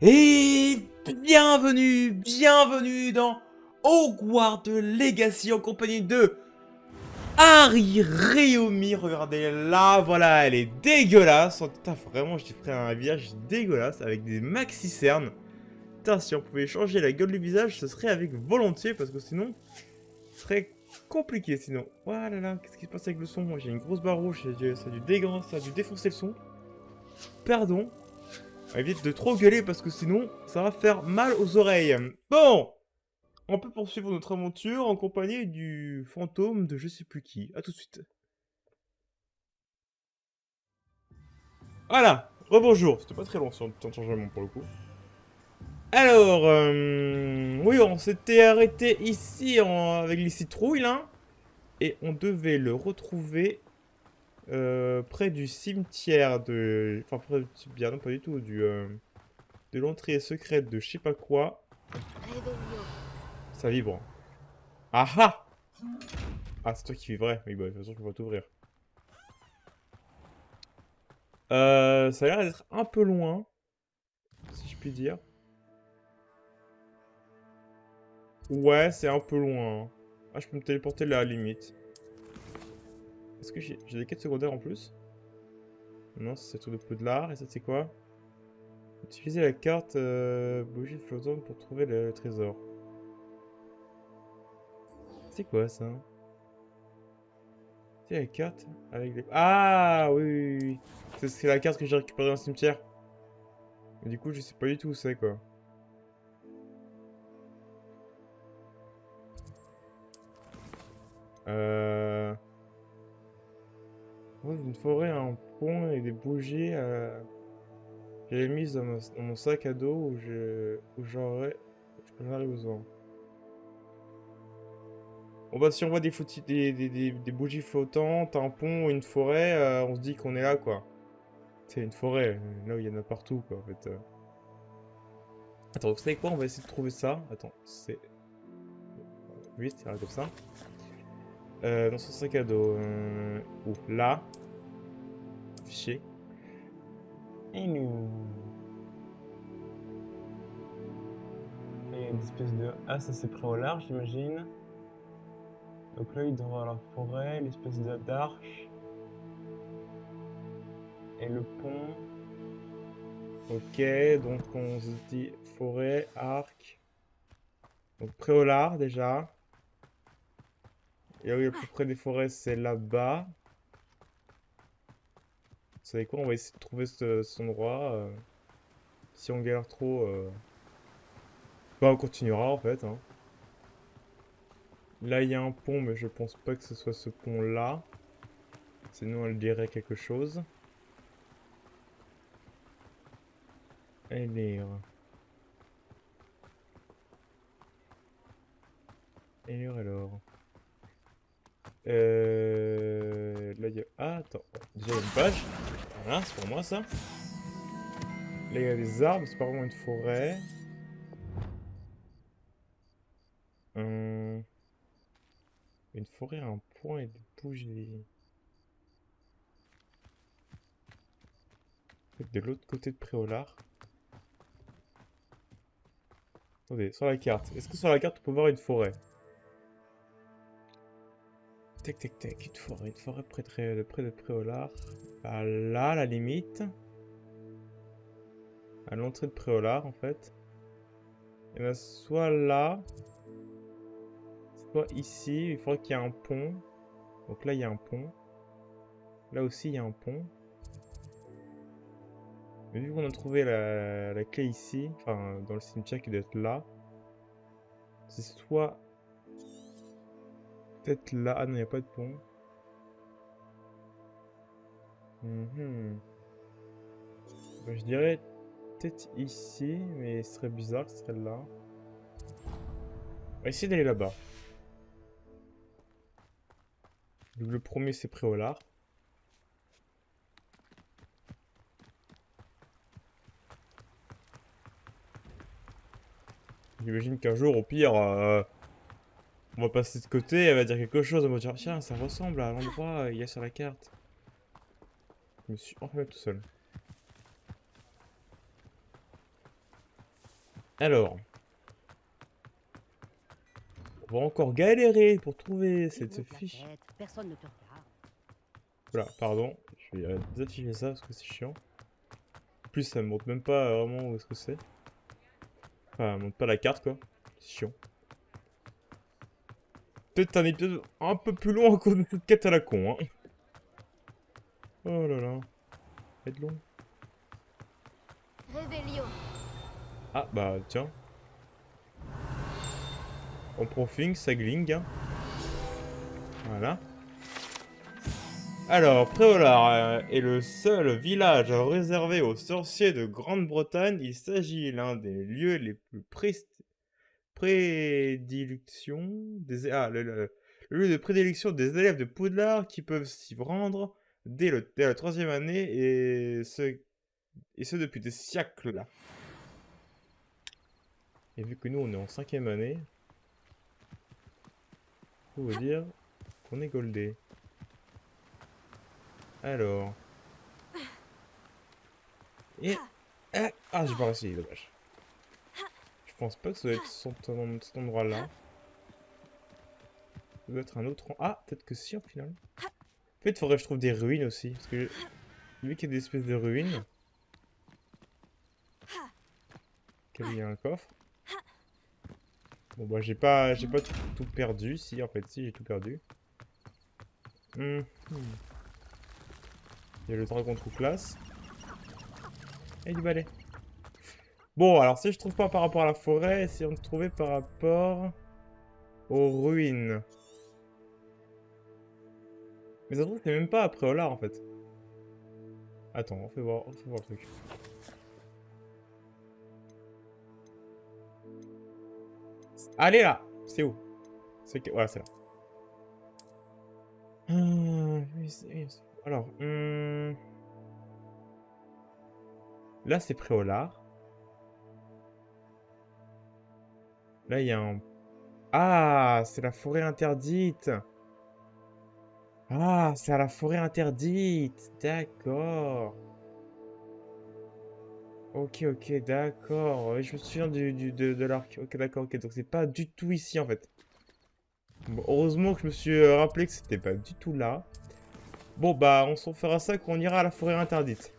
Et bienvenue dans Hogwarts Legacy en compagnie de Harry Réumi. Regardez là, voilà, elle est dégueulasse. Oh, putain, vraiment, je t'ai fait un visage dégueulasse avec des maxi cernes. Putain, si on pouvait changer la gueule du visage, ce serait avec volontiers parce que sinon, ce serait compliqué sinon. Oh là là, qu'est-ce qui se passe avec le son? Moi, j'ai une grosse barre rouge, ça a dû défoncer le son. Pardon. Évite de trop gueuler parce que sinon, ça va faire mal aux oreilles. Bon, on peut poursuivre notre aventure en compagnie du fantôme de je sais plus qui. A tout de suite. Voilà, rebonjour. C'était pas très long sur le temps de changement pour le coup. Alors, oui, on s'était arrêté ici avec les citrouilles là. Et on devait le retrouver près du cimetière de... Enfin, près du cimetière, non pas du tout, de l'entrée secrète de je sais pas quoi. Ça vibre. Ah ah! Ah, c'est toi qui vivrais. Oui, bah, de toute façon, je vais t'ouvrir. Ça a l'air d'être un peu loin, si je puis dire. Ouais, c'est un peu loin. Ah, je peux me téléporter là, à la limite. Est-ce que j'ai des quêtes secondaires en plus? Non, c'est tout de Poudlard. Et ça, c'est quoi? Utiliser la carte bougie flottante pour trouver le trésor. C'est quoi, ça? C'est la carte avec les... Ah, oui, oui, oui. C'est la carte que j'ai récupérée dans le cimetière. Mais du coup, je sais pas du tout où c'est, quoi. Euh... Dans une forêt, un pont et des bougies. Je l'ai mise dans mon sac à dos où j'en aurais besoin. Bon bah si on voit des bougies flottantes, un pont, une forêt, on se dit qu'on est là quoi. C'est une forêt, là où il y en a partout quoi en fait. Attends, vous savez quoi? On va essayer de trouver ça. Attends, c'est... Oui, c'est comme ça. Dans son sac à dos. Où? Là. Fichier. Et nous... Il y a une espèce de... Ah ça c'est pris au large j'imagine. Donc là il doit y avoir la forêt, l'espèce d'arche. Et le pont. Ok, donc on se dit forêt, arc. Donc Préolard déjà. Et là où il y a le plus près des forêts, c'est là-bas. Vous savez quoi, on va essayer de trouver cet endroit. Si on galère trop, bah, on continuera en fait, hein. Là il y a un pont, mais je pense pas que ce soit ce pont-là. Sinon elle dirait quelque chose. Élire. Élire alors. Là il y a... Ah attends, déjà il y a une page. Voilà, c'est pour moi ça. Là il y a des arbres, c'est pas vraiment une forêt. Une forêt à un point et des bougies. Peut-être de l'autre côté de Préolard. Attendez, sur la carte. Est-ce que sur la carte on peut voir une forêt? Tac tac tac, une forêt près de Préolard. Bah, là, à la limite. À l'entrée de Préolard en fait. Et ben soit là, soit ici. Il faudrait qu'il y ait un pont. Donc là il y a un pont. Là aussi il y a un pont. Mais vu qu'on a trouvé la clé ici, enfin dans le cimetière qui doit être là, c'est soit peut-être là. Ah non, il n'y a pas de pont. Mhm. Bah, je dirais peut-être ici, mais ce serait bizarre que ce serait là. On va essayer d'aller là-bas. Donc le premier c'est Préolard. J'imagine qu'un jour, au pire, on va passer de côté, elle va dire quelque chose, on va dire tiens, ça ressemble à l'endroit il y a sur la carte. Je me suis enfermé tout seul. Alors. On va encore galérer pour trouver cette fiche. Personne ne te regarde. Voilà, pardon. Je vais désafficher ça parce que c'est chiant. En plus, ça me montre même pas vraiment où est-ce que c'est. Enfin, ça me montre pas la carte, quoi. C'est chiant. Peut-être un épisode un peu plus long à cause de cette quête à la con, hein. Oh là là. Ça va être long. Réveillon. Ah, bah, tiens. On profite, sagling, hein. Voilà. Alors, Préolard est le seul village réservé aux sorciers de Grande-Bretagne. Il s'agit l'un des lieux les plus prédilection des... Ah, le lieu de prédilection des élèves de Poudlard qui peuvent s'y rendre dès la 3e année et ce depuis des siècles. Et vu que nous on est en 5e année, faut vous dire qu'on est goldé. Alors. Et... Ah, j'ai pas réussi, dommage. Je pense pas que ça doit être cet endroit-là. Ça doit être un autre... Ah, peut-être que si, au final. En fait, il faudrait que je trouve des ruines aussi. Parce que vu qu'il y a des espèces de ruines... Il y a un coffre. Bon, bah, j'ai pas tout perdu. Si, en fait, si, j'ai tout perdu. Il y a le dragon tout classe. Et du balai. Bon, alors si je trouve pas par rapport à la forêt, essayons de trouver par rapport aux ruines. Mais ça se trouve, c'est même pas après Olar en fait. Attends, on fait voir le truc. Allez là! C'est où? Voilà, c'est là. Alors, là c'est Préolard. Là il y a un... Ah, c'est la forêt interdite. Ah, c'est à la forêt interdite. D'accord. Ok, d'accord. Oui, je me souviens de l'arc. Ok, d'accord, ok. Donc c'est pas du tout ici en fait. Bon, heureusement que je me suis rappelé que c'était pas du tout là. Bon, bah, on s'en fera ça quand on ira à la forêt interdite.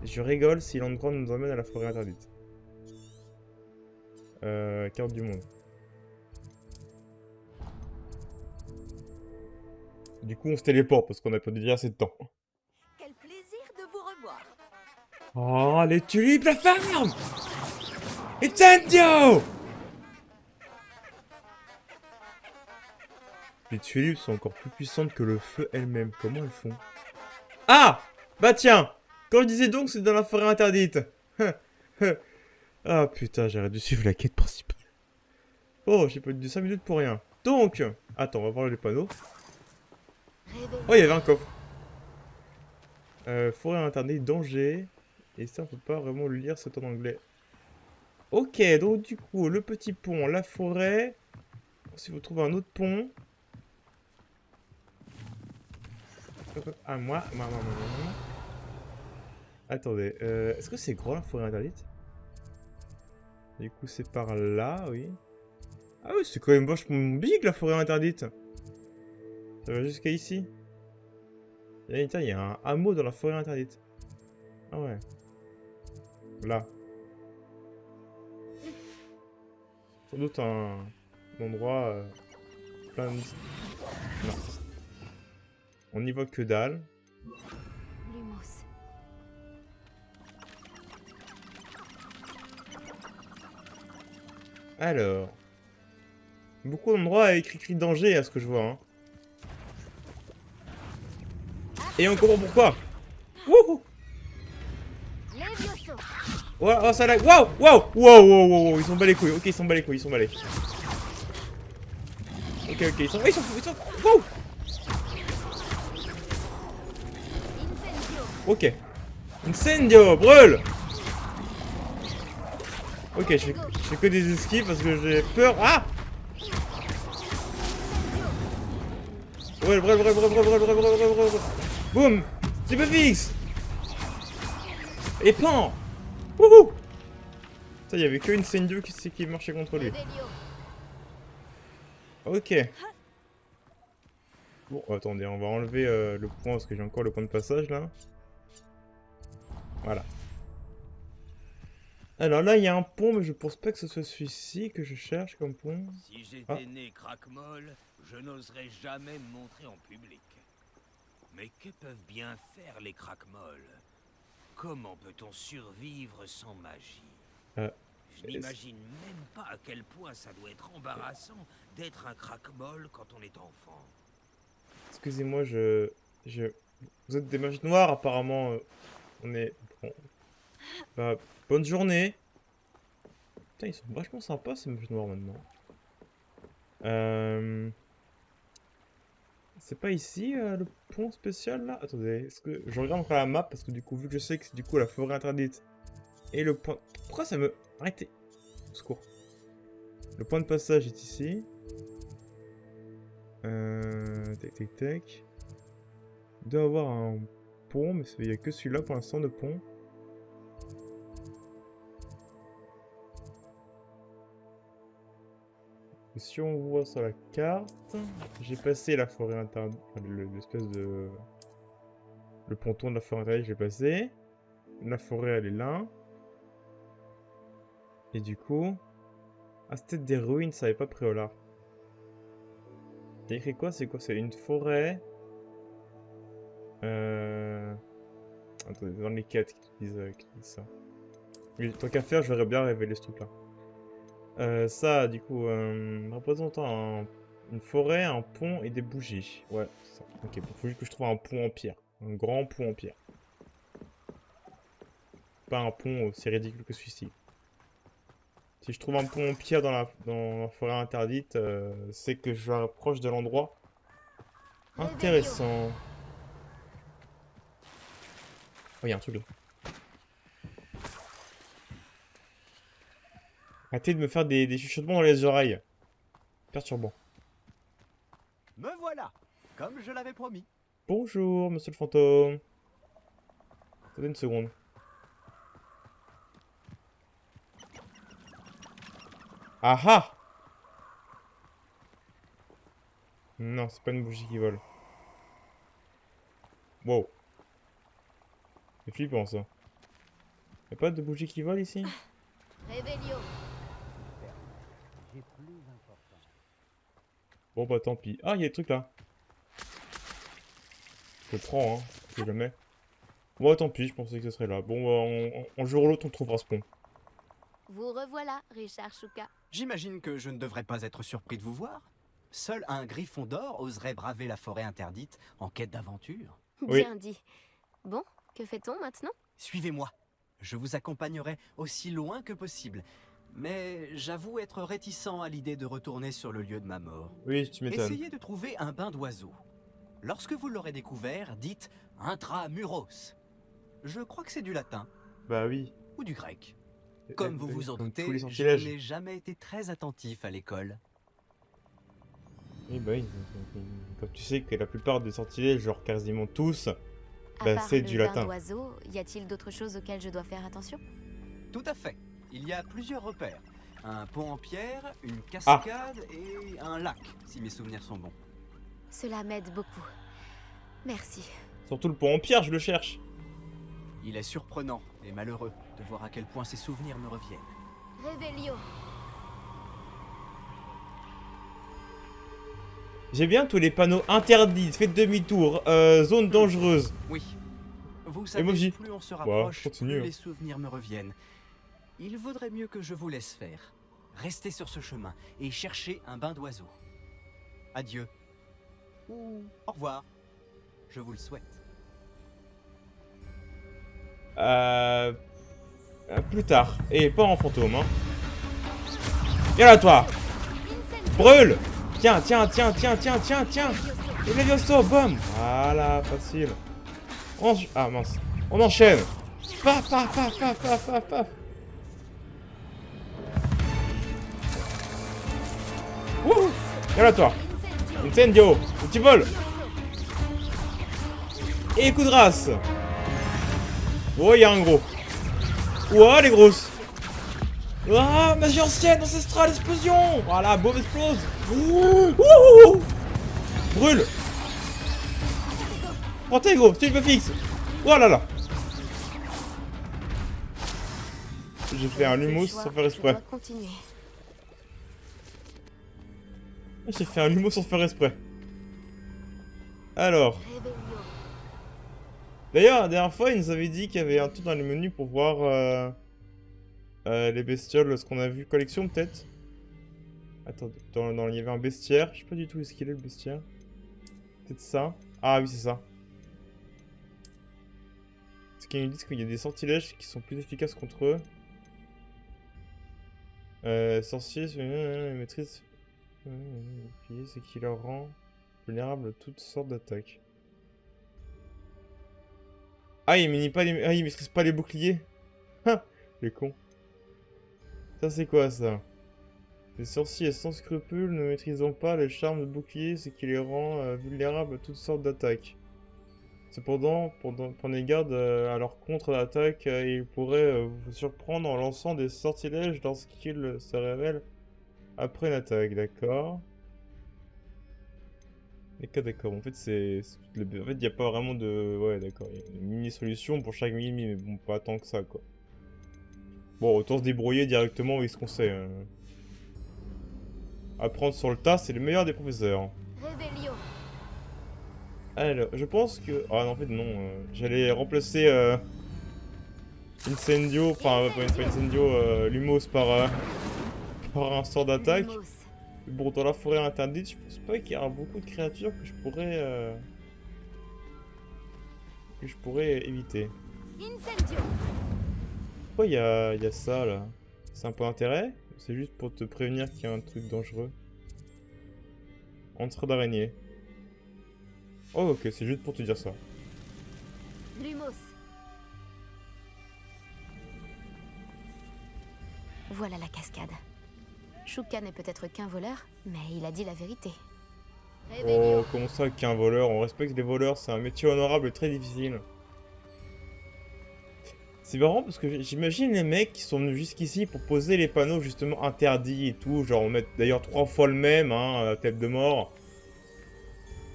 Je rigole si l'endroit nous emmène à la forêt interdite. Carte du monde. Du coup, on se téléporte parce qu'on a pas déjà assez de temps. Quel plaisir de vous revoir. Oh, les tulipes, la ferme! Incendio! Les tulipes sont encore plus puissantes que le feu elle-même. Comment elles font? Ah! Bah tiens! Quand je disais donc c'est dans la forêt interdite. Ah putain, j'aurais dû suivre la quête principale. Oh, j'ai pas eu 5 minutes pour rien. Donc, attends, on va voir les panneaux. Oh, il y avait un coffre. Forêt interdite, danger. Et ça, on peut pas vraiment le lire, c'est en anglais. Ok, donc du coup, le petit pont, la forêt. Si vous trouvez un autre pont. Ah, moi. Attendez, est-ce que c'est gros la forêt interdite? Du coup, c'est par là, oui. Ah oui, c'est quand même vachement big la forêt interdite. Ça va jusqu'à ici. Et, tiens, il y a un hameau dans la forêt interdite. Ah ouais. Là. Sans doute un endroit plein de... Non. On n'y voit que dalle. Lumos. Alors. Beaucoup d'endroits avec écrit danger à ce que je vois. Hein. Et on comprend pourquoi. Wouhou! Ouais, oh, ça lag. Wow! Ils sont bas les couilles. Ok, ils sont bas les couilles. Ok, ils sont... Wow! Ok. Incendio! Brûle! Ok, je fais que des esquives parce que j'ai peur. Ah! Brûle. Boum! Triple fixe! Et pan! Wouhou! Ça, il y avait que Incendio qui marchait contre lui. Revelio. Ok. Bon, attendez, on va enlever le point parce que j'ai encore le point de passage là. Voilà. Alors là, il y a un pont, mais je pense pas que ce soit celui-ci que je cherche comme pont. Si j'étais Ah. né craquemolle, je n'oserais jamais me montrer en public. Mais que peuvent bien faire les craquemolles? Comment peut-on survivre sans magie? Je n'imagine même pas à quel point ça doit être embarrassant d'être un craquemolle quand on est enfant. Excusez-moi, Vous êtes des mages noirs, apparemment. On est... Bon. Bah, bonne journée. Putain, ils sont vachement sympas, ces mages noirs, maintenant. C'est pas ici, le pont spécial, là? Attendez, est-ce que... Je regarde encore la map, parce que du coup, vu que je sais que c'est du coup la forêt interdite et le point... Pourquoi ça me... Arrêtez. Au secours. Le point de passage est ici. Tac, tac, tac. Il doit y avoir un pont, mais il n'y a que celui-là pour l'instant de pont. Et si on voit sur la carte, j'ai passé la forêt interdite, l'espèce de... Le ponton de la forêt interdite, je l'ai passé. La forêt, elle est là. Et du coup... Ah, c'était des ruines, ça avait pas pris au large. T'as écrit quoi? C'est quoi? C'est une forêt. Attendez, dans les quêtes qui disent ça. Oui, tant qu'à faire, je verrais bien révéler ce truc-là. Ça, du coup, représentant une forêt, un pont et des bougies. Ouais, c'est ça. Ok, bon, faut juste que je trouve un pont en pierre. Un grand pont en pierre. Pas un pont aussi ridicule que celui-ci. Si je trouve un pont en pierre dans la forêt interdite, c'est que je rapproche de l'endroit intéressant. Oh, il y a un truc là. Arrêtez de me faire des chuchotements dans les oreilles. Perturbant. Me voilà, comme je l'avais promis. Bonjour, monsieur le fantôme. Attendez une seconde. Ah ah! Non, c'est pas une bougie qui vole. Wow. C'est flippant ça. Y'a pas de bougie qui vole ici? Revelio. Bon bah tant pis. Ah, il y a des trucs là. Je le prends, hein. Je sais jamais. Bon, tant pis, je pensais que ce serait là. Bon, un jour ou l'autre, on trouvera ce pont. Vous revoilà, Richard Chouka. J'imagine que je ne devrais pas être surpris de vous voir. Seul un griffon d'or oserait braver la forêt interdite en quête d'aventure. Oui. Bien dit. Bon, que fait-on maintenant? Suivez-moi. Je vous accompagnerai aussi loin que possible. Mais j'avoue être réticent à l'idée de retourner sur le lieu de ma mort. Oui, tu m'étonnes. Essayez de trouver un bain d'oiseau. Lorsque vous l'aurez découvert, dites intramuros. Je crois que c'est du latin Bah oui. ou du grec. Comme vous vous en Comme doutez, tous les je sortilèges. n'ai jamais été très attentif à l'école. Oui, bah oui. Comme tu sais que la plupart des sortilèges, genre quasiment tous, À bah part c'est le du bain latin. d'oiseau, y a-t-il d'autres choses auxquelles je dois faire attention? Tout à fait. Il y a plusieurs repères. Un pont en pierre, une cascade et un lac, si mes souvenirs sont bons. Cela m'aide beaucoup. Merci. Surtout le pont en pierre, je le cherche. Il est surprenant et malheureux de voir à quel point ces souvenirs me reviennent. Revelio. J'ai bien tous les panneaux interdits, faites demi-tour, zone dangereuse. Oui. Vous moi, je savez, dis, plus on se ouais, rapproche, continue, plus hein. les souvenirs me reviennent. Il vaudrait mieux que je vous laisse faire. Restez sur ce chemin et cherchez un bain d'oiseau. Adieu. Ou au revoir. Je vous le souhaite. Plus tard. Et pas en fantôme, hein. Viens là, toi. Brûle. Tiens. Et Levioso, bam. Voilà, facile. Ah mince. On enchaîne. Paf. Wouhou. Viens là, toi. Incendio. Petit vol. Et coup de race. Oh, il y a un gros. Ouah, les grosses. Ah, magie ancienne, ancestrale, explosion. Voilà, bombe explose. Ouh, ouh, ouh. Brûle. Protego, tu me fixe. Oh là là. J'ai fait un lumos sans faire exprès. J'ai fait un lumos sans faire exprès. Alors. D'ailleurs, la dernière fois, il nous avait dit qu'il y avait un truc dans les menus pour voir les bestioles, ce qu'on a vu. Collection, peut-être. Attends, il y avait un bestiaire. Je sais pas du tout où est-ce qu'il est, le bestiaire. Peut-être ça. Ah oui, c'est ça. Parce qu'ils nous disent qu'il y a des sortilèges qui sont plus efficaces contre eux. Sorcier, maîtrise. C'est qui leur rend vulnérable à toutes sortes d'attaques. Ah, il maîtrise pas les boucliers. Ha, les cons. Ça, c'est quoi, ça? Les sorciers sans scrupules ne maîtrisant pas les charmes de bouclier, ce qui les rend vulnérables à toutes sortes d'attaques. Cependant, prenez garde à leur contre-attaque, ils pourraient vous surprendre en lançant des sortilèges lorsqu'ils se révèlent après une attaque, d'accord? D'accord. En fait, en fait, il n'y a pas vraiment de... Ouais, d'accord. Il y a une mini-solution pour chaque mini, mais bon, pas tant que ça, quoi. Bon, autant se débrouiller directement avec ce qu'on sait. Apprendre sur le tas, c'est le meilleur des professeurs. Alors, je pense que... Ah non, en fait, non. J'allais remplacer Incendio, enfin, pas Incendio, Lumos par un sort d'attaque. Bon, dans la forêt interdite, je pense pas qu'il y a beaucoup de créatures que je pourrais éviter. Pourquoi il y a ça, là? C'est un point d'intérêt? C'est juste pour te prévenir qu'il y a un truc dangereux. Entrée d'araignée. Oh, ok, c'est juste pour te dire ça. Lumos. Voilà la cascade. Shuka n'est peut-être qu'un voleur, mais il a dit la vérité. Oh, comment ça qu'un voleur? On respecte les voleurs, c'est un métier honorable et très difficile. C'est marrant parce que j'imagine les mecs qui sont venus jusqu'ici pour poser les panneaux justement interdits et tout, genre on met d'ailleurs 3 fois le même, hein, la tête de mort.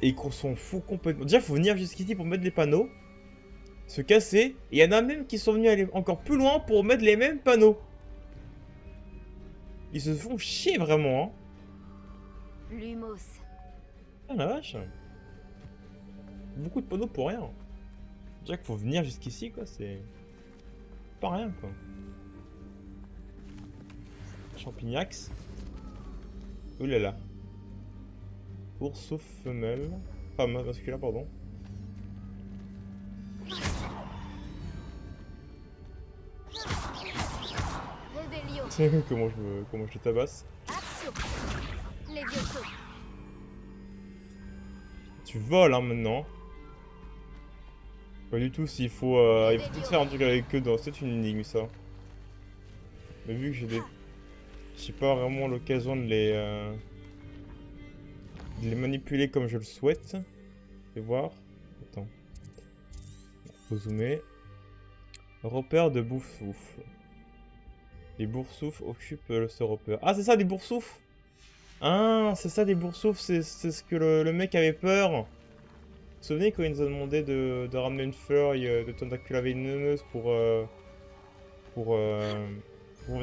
Et qu'on s'en fout complètement. Déjà, faut venir jusqu'ici pour mettre les panneaux, se casser, et il y en a même qui sont venus aller encore plus loin pour mettre les mêmes panneaux. Ils se font chier vraiment, hein. Lumos. Ah la vache. Beaucoup de panneaux pour rien. Déjà qu'il faut venir jusqu'ici, quoi, c'est... pas rien, quoi. Champignax. Ouh là là. Oursouf femelle. Pas masculin, pardon. comment je le tabasse. Tu voles, hein, maintenant. Pas du tout, s'il faut... il faut peut-être faire un truc avec eux dans... C'est une énigme, ça. Mais vu que j'ai pas vraiment l'occasion de les manipuler comme je le souhaite. Je vais voir. Attends. Faut zoomer. Repère de boursoufle. Les boursoufles occupent ce repère. Ah, c'est ça, des boursoufles! Ah, c'est ça, des boursoufles. C'est ce que le mec avait peur. Vous vous souvenez quand il nous a demandé de ramener une feuille de tentacula vénéneuse pour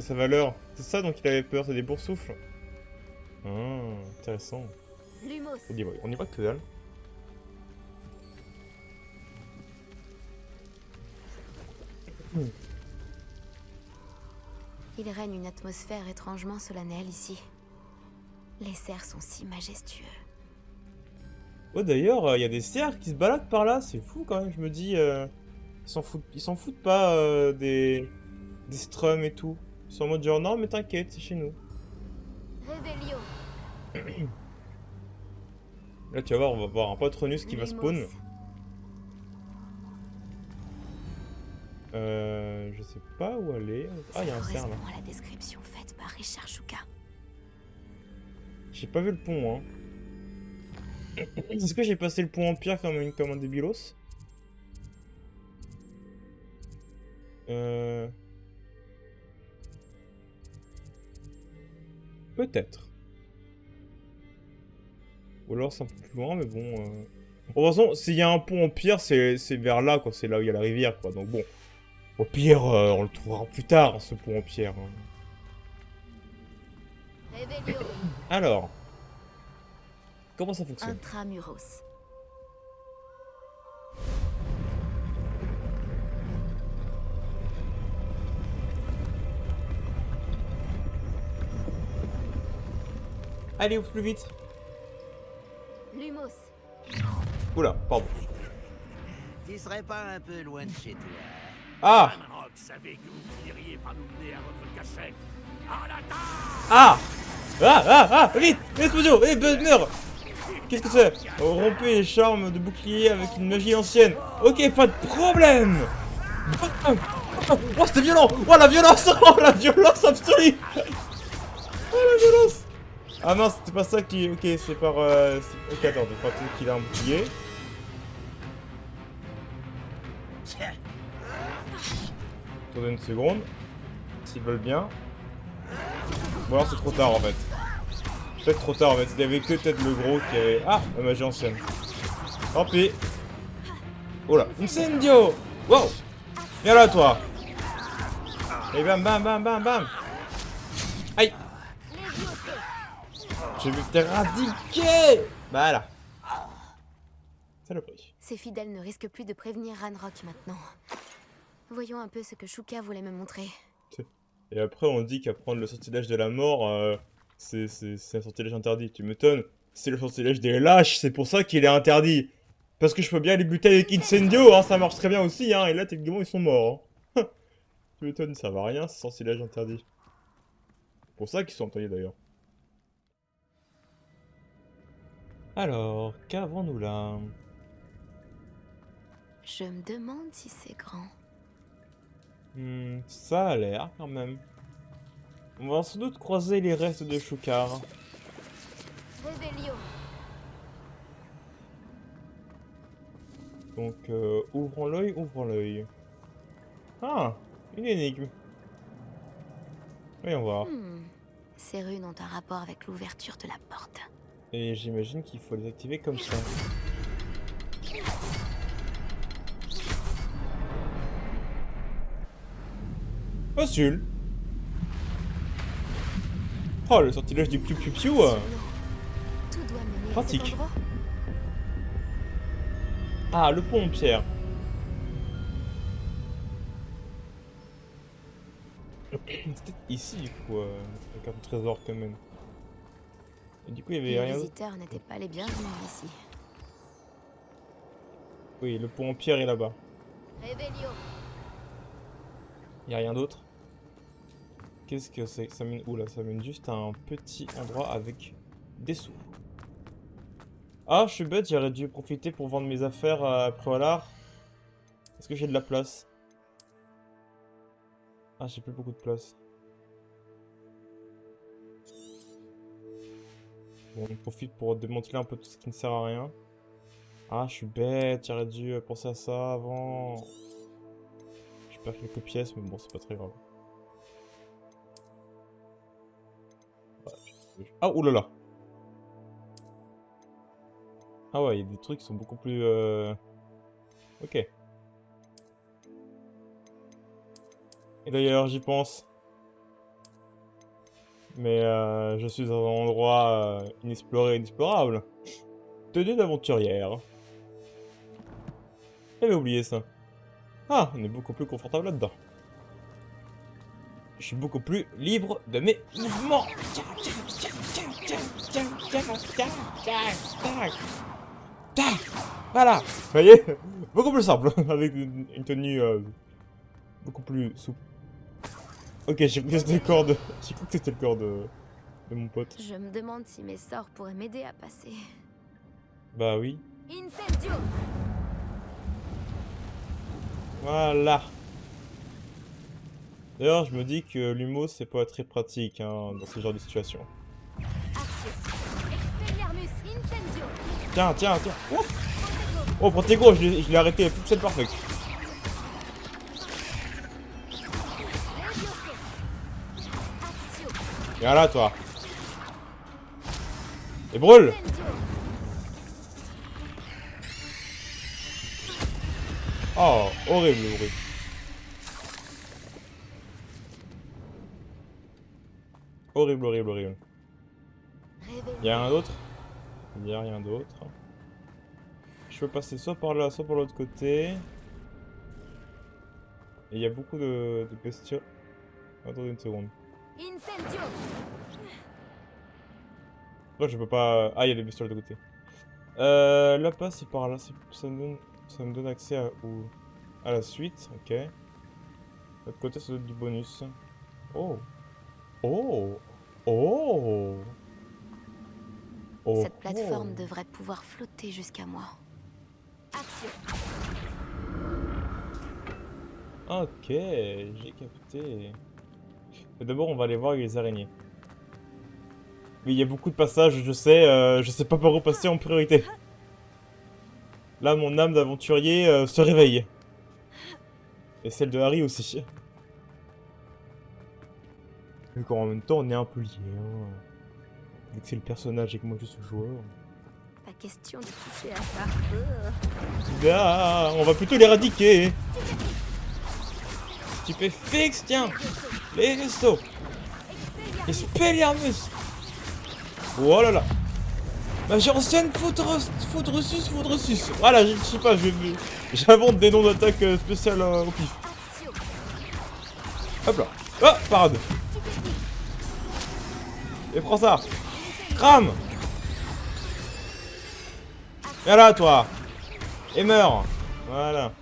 sa valeur? C'est ça donc il avait peur, c'est des boursoufles. Ah, intéressant. On y va que dalle. Il règne une atmosphère étrangement solennelle ici. Les cerfs sont si majestueux. Oh d'ailleurs, il y a des cerfs qui se baladent par là, c'est fou quand même, je me dis... ils s'en foutent pas des strums et tout. Ils sont en mode genre, non mais t'inquiète, c'est chez nous. Là tu vas voir, on va voir un Patronus qui va spawn. Je sais pas où aller. Ah, il y a un cerf là. À la description faite par Richard Shuka. J'ai pas vu le pont, hein. Est-ce que j'ai passé le pont en pierre comme un débilos? Peut-être. Ou alors c'est un peu plus loin, mais bon... Bon, de toute façon, s'il y a un pont en pierre, c'est vers là, quoi. C'est là où il y a la rivière, quoi. Donc bon, au pire, on le trouvera plus tard, ce pont en pierre. Hein. Réveillon. Alors, comment ça fonctionne? Intramuros. Allez, au plus vite. Lumos. Oula, pardon. Tu serais pas un peu loin de chez toi? Ah! Ranrock savait que vous finiriez par nous mener à votre cachette. À l'attaque! Ah! Vite! Explosion! Meurs! Qu'est-ce que c'est? Rompez les charmes de bouclier avec une magie ancienne. Ok, pas de problème! Oh, c'était violent! Oh, la violence! Oh, la violence absolue! Oh, la violence! Ah non, c'était pas ça qui... Ok, c'est par... Ok, attends, il faut attendre qu'il a un bouclier. Attendez une seconde. S'ils veulent bien. Bon alors c'est trop tard en fait. Peut-être trop tard en fait. Il y avait que peut-être le gros qui avait... Ah, la magie ancienne. Tant pis. Oh là. Incendio! Wow! Viens là toi! Et bam bam bam bam bam! Aïe! Je vais t'éradiquer! Voilà. Saloperie. Ces fidèles ne risquent plus de prévenir Ranrock maintenant. Voyons un peu ce que Shuka voulait me montrer. Et après on dit qu'apprendre le sortilège de la mort, c'est un sortilège interdit. Tu m'étonnes, c'est le sortilège des lâches, c'est pour ça qu'il est interdit. Parce que je peux bien les buter avec Incendio, hein, ça marche très bien aussi, hein, et là techniquement ils sont morts. Hein. Tu m'étonnes, ça va rien, c'est sortilège interdit. C'est pour ça qu'ils sont interdits d'ailleurs. Alors, qu'avons-nous là? Je me demande si c'est grand. Ça a l'air quand même. On va sans doute croiser les restes de Shukar. Réveillon. Donc, ouvrons l'œil, ouvrons l'œil. Ah, une énigme. Voyons voir. Ces runes ont un rapport avec l'ouverture de la porte. Et j'imagine qu'il faut les activer comme ça. Facile. Oh, le sortilège du piou piou piou. Tout doit mener à Pratique. cet endroit. Ah, le pont en pierre. C'était ici, du coup, avec un trésor quand même. Et du coup, il y avait Les rien d'autre. visiteurs n'étaient pas les bienvenus ici. Oui, le pont en pierre est là-bas. Réveillon. Il y a rien d'autre. Qu'est-ce que c'est? Ça mène où là? Ça mène juste à un petit endroit avec des sous. Ah, je suis bête, j'aurais dû profiter pour vendre mes affaires à Préolard. Est-ce que j'ai de la place? Ah, j'ai plus beaucoup de place. Bon, on profite pour démanteler un peu tout ce qui ne sert à rien. Ah, je suis bête, j'aurais dû penser à ça avant. Je perds quelques pièces, mais bon, c'est pas très grave. Ah, oulala! Ah ouais, il y a des trucs qui sont beaucoup plus... Ok. Et d'ailleurs, j'y pense. Mais je suis dans un endroit inexploré et inexplorable. Tenue d'aventurière. J'avais oublié ça. Ah, on est beaucoup plus confortable là-dedans. Je suis beaucoup plus libre de mes mouvements. Voilà. Vous voyez, beaucoup plus simple, avec une tenue beaucoup plus souple. Ok, j'ai cru que c'était le corps de... J'ai cru que c'était le corps de mon pote. Je me demande si mes sorts pourraient m'aider à passer. Bah oui. Incendio. Voilà. D'ailleurs, je me dis que l'humo, c'est pas très pratique hein, dans ce genre de situation. Action. Expelliarmus Incendio. Tiens, tiens, tiens. Oh, oh Protego, je l'ai arrêté. Pixel perfect. Levioso. Action. Viens là, toi. Et brûle! Oh, horrible, horrible. Horrible, horrible, horrible. Y'a rien d'autre? Y'a rien d'autre. Je peux passer soit par là, soit par l'autre côté. Et il y a beaucoup de bestioles. Attendez une seconde. Pourquoi je peux pas... Ah, il y a des bestioles de côté. Là-bas, c'est par là. Ça me donne accès à la suite. Ok. De l'autre côté, ça donne du bonus. Oh. Oh. Oh. Oh. Cette plateforme devrait pouvoir flotter jusqu'à moi. Action. Ok, j'ai capté. Mais d'abord, on va aller voir les araignées. Oui, il y a beaucoup de passages, je sais pas par où passer en priorité. Là, mon âme d'aventurier se réveille. Et celle de Harry aussi. Mais qu'en même temps, on est un peu liés. Hein. Vu que c'est le personnage et que moi je suis le joueur. Pas question de toucher à ça. Ah, on va plutôt l'éradiquer. Stupéfix, tiens. Les vaisseaux. Expelliarmus. Oh là là. Magie ancienne, Faudresus. Voilà, je sais pas, j'invente des noms d'attaque spéciales au pif. Hop là. Oh, parade. Et prends ça. Crame. Viens là, toi. Et meurs. Voilà.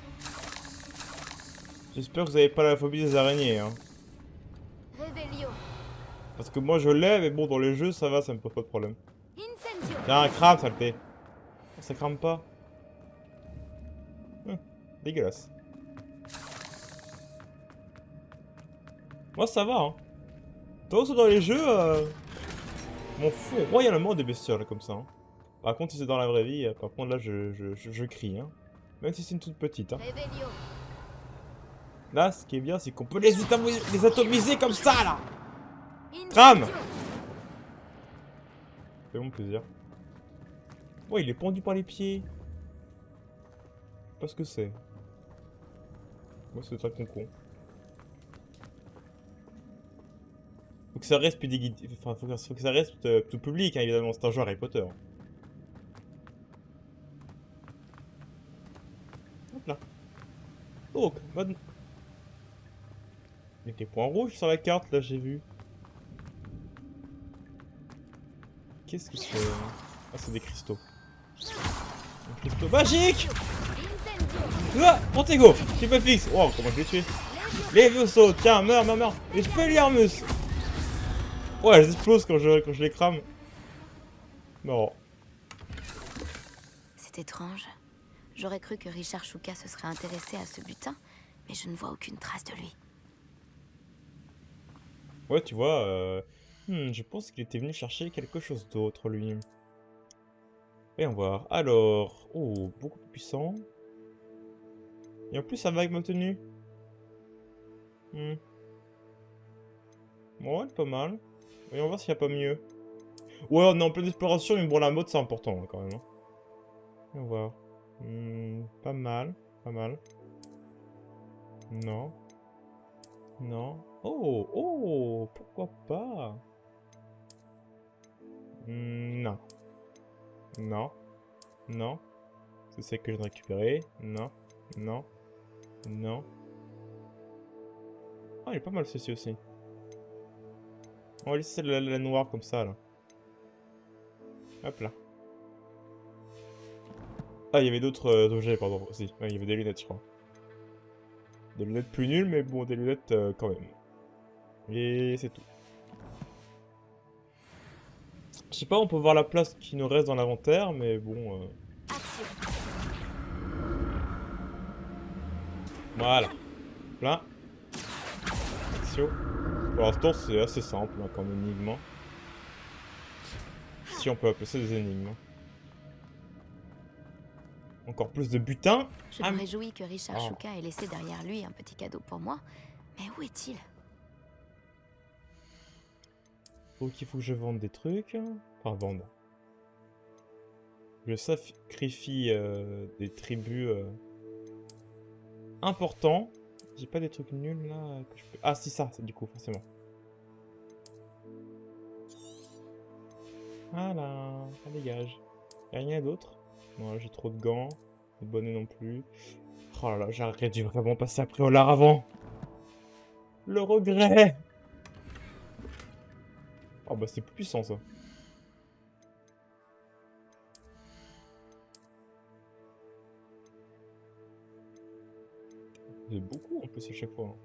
J'espère que vous avez pas la phobie des araignées, hein. Parce que moi je l'ai, mais bon, dans les jeux, ça va, ça me pose pas de problème. Tiens, crame, saleté. Ça crame pas. Dégueulasse. Moi, ça va, hein. Toi aussi, dans les jeux, m'en fous royalement des bestioles comme ça. Hein. Par contre, si c'est dans la vraie vie, par contre, là, je crie, hein. Même si c'est une toute petite, hein. Là, ce qui est bien, c'est qu'on peut les atomiser comme ça, là. Crame. C'est mon plaisir. Oh, il est pendu par les pieds. Je sais pas ce que c'est. Moi, c'est très con. Faut que ça reste plus enfin, faut que ça reste tout public, hein, évidemment. C'est un jeu Harry Potter. Hop là. Donc, mode... Avec les points rouges sur la carte, là, j'ai vu. Qu'est-ce que c'est? Ah, c'est des cristaux. Des cristaux magiques! Ah, Montego! Stupéfix! Oh, comment je l'ai tué? Les vaisseaux! Tiens, meurs! Les Expelliarmus! Ouais, elles explosent quand je les crame. Non. C'est étrange. J'aurais cru que Richard Shuka se serait intéressé à ce butin, mais je ne vois aucune trace de lui. Ouais, tu vois, je pense qu'il était venu chercher quelque chose d'autre, lui. Voyons voir. Alors... Oh, beaucoup plus puissant. Et en plus, ça va avec ma tenue. Ouais, pas mal. Voyons voir s'il n'y a pas mieux. Ouais, on est en pleine exploration, mais bon, la mode, c'est important, hein, quand même. Hein. Voyons voir. Pas mal. Non. Oh, pourquoi pas? Non. C'est celle que je viens de récupérer. Non. Ah, il est pas mal ceci aussi. On va laisser la noire comme ça, là. Hop là. Ah, il y avait d'autres objets, pardon, aussi. Ouais, il y avait des lunettes, je crois. Des lunettes plus nulles, mais bon, des lunettes quand même. Et c'est tout. Je sais pas, on peut voir la place qui nous reste dans l'inventaire, mais bon... Voilà. Là. Action. Pour l'instant, c'est assez simple hein, comme énigme. Si on peut appeler ça des énigmes. Encore plus de butin. Je me réjouis que Richard Shuka ait laissé derrière lui un petit cadeau pour moi. Mais où est-il? Donc il faut que je vende des trucs. Enfin, vendre. Je sacrifie des tribus importants. J'ai pas des trucs nuls là que je peux... Ah si ça du coup forcément. Voilà, ça dégage. Y'a rien d'autre? Non, j'ai trop de gants. De bonnets non plus. Oh là là, j'aurais dû vraiment passer après Olar avant. Le regret. Oh bah c'est puissant ça. C'est beaucoup en plus à chaque fois. Hein.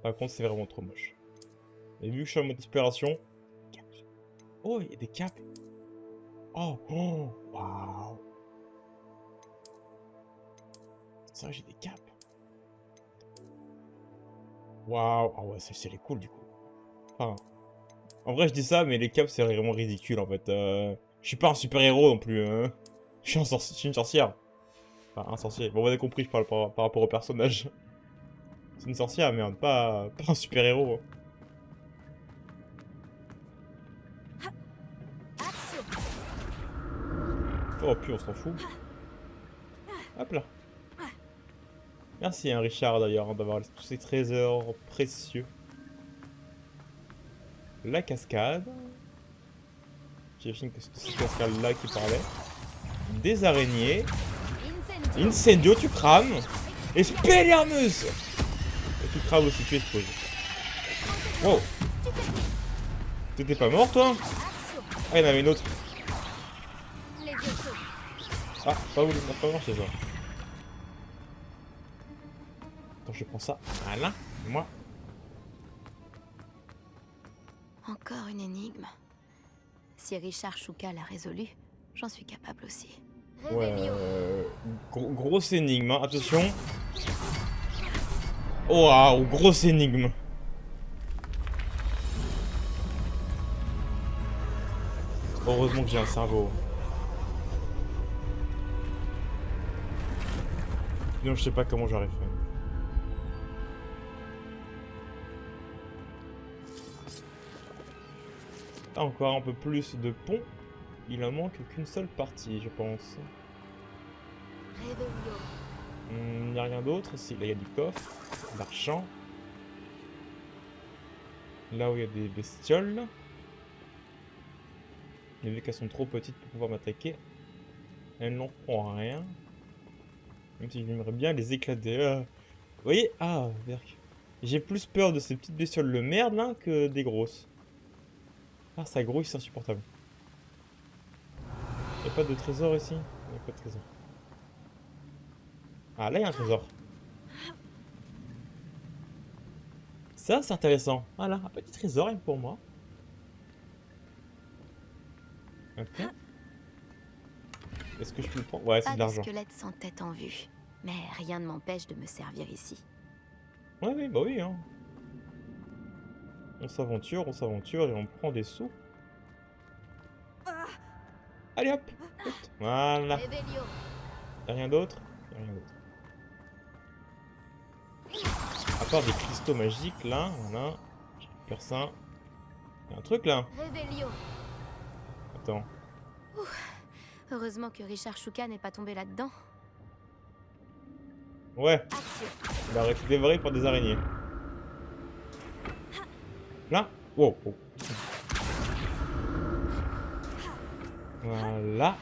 Par contre c'est vraiment trop moche. Et vu que je suis en mode inspiration... Oh, il y a des capes. Oh, oh, waouh. C'est vrai, j'ai des capes. Waouh. Ah ouais, c'est les cool du coup. Enfin, en vrai, je dis ça, mais les capes, c'est vraiment ridicule en fait. Je suis pas un super héros non plus. Hein. Je suis une sorcière. Enfin, un sorcier. Bon, vous avez compris, je parle par rapport au personnage. C'est une sorcière, merde, pas un super héros. Oh, puis on s'en fout. Hop là. Merci, hein, Richard, d'ailleurs, hein, d'avoir tous ces trésors précieux. La cascade. J'imagine que c'est cette cascade-là qui parlait. Des araignées. Incendio, tu crames. Expelliarmus. Et tu crames aussi, tu exploses. Wow. T'étais pas mort, toi? Ah, il y en avait une autre. Ah, pas marché ça. Attends, je prends ça. Voilà, moi. Encore une énigme. Si Richard Shuka l'a résolue, j'en suis capable aussi. Ouais, grosse énigme, hein. Attention. Oh, waouh, grosse énigme. Heureusement que j'ai un cerveau. Sinon, je sais pas comment j'aurais fait. Encore un peu plus de pont. Il en manque qu'une seule partie, je pense. Il n'y a rien d'autre ici. Là, il y a du coffre, d'argent. Là où il y a des bestioles. Mais vu qu'elles sont trop petites pour pouvoir m'attaquer, elles n'en font rien. Même si j'aimerais bien les éclater. Vous voyez? Ah, Berk. J'ai plus peur de ces petites bestioles de merde là que des grosses. Ah, ça grouille, c'est insupportable. Y'a pas de trésor ici? Y'a pas de trésor. Ah, là, il y a un trésor. Ça, c'est intéressant. Voilà, un petit trésor, même pour moi. Ok. Est-ce que je peux le prendre? Ouais, c'est de l'argent. Pas de squelette sans tête en vue. Mais rien ne m'empêche de me servir ici. Ouais, oui, bah oui, hein. On s'aventure et on prend des sous. Allez hop, hop. Voilà. Y'a rien d'autre? Y'a rien d'autre. À part des cristaux magiques, là, voilà. Je récupère ça. Y'a un truc, là. Attends. Heureusement que Richard Shuka n'est pas tombé là-dedans. Ouais. Il a été dévoré par des araignées. Là. Wow. Oh. Voilà.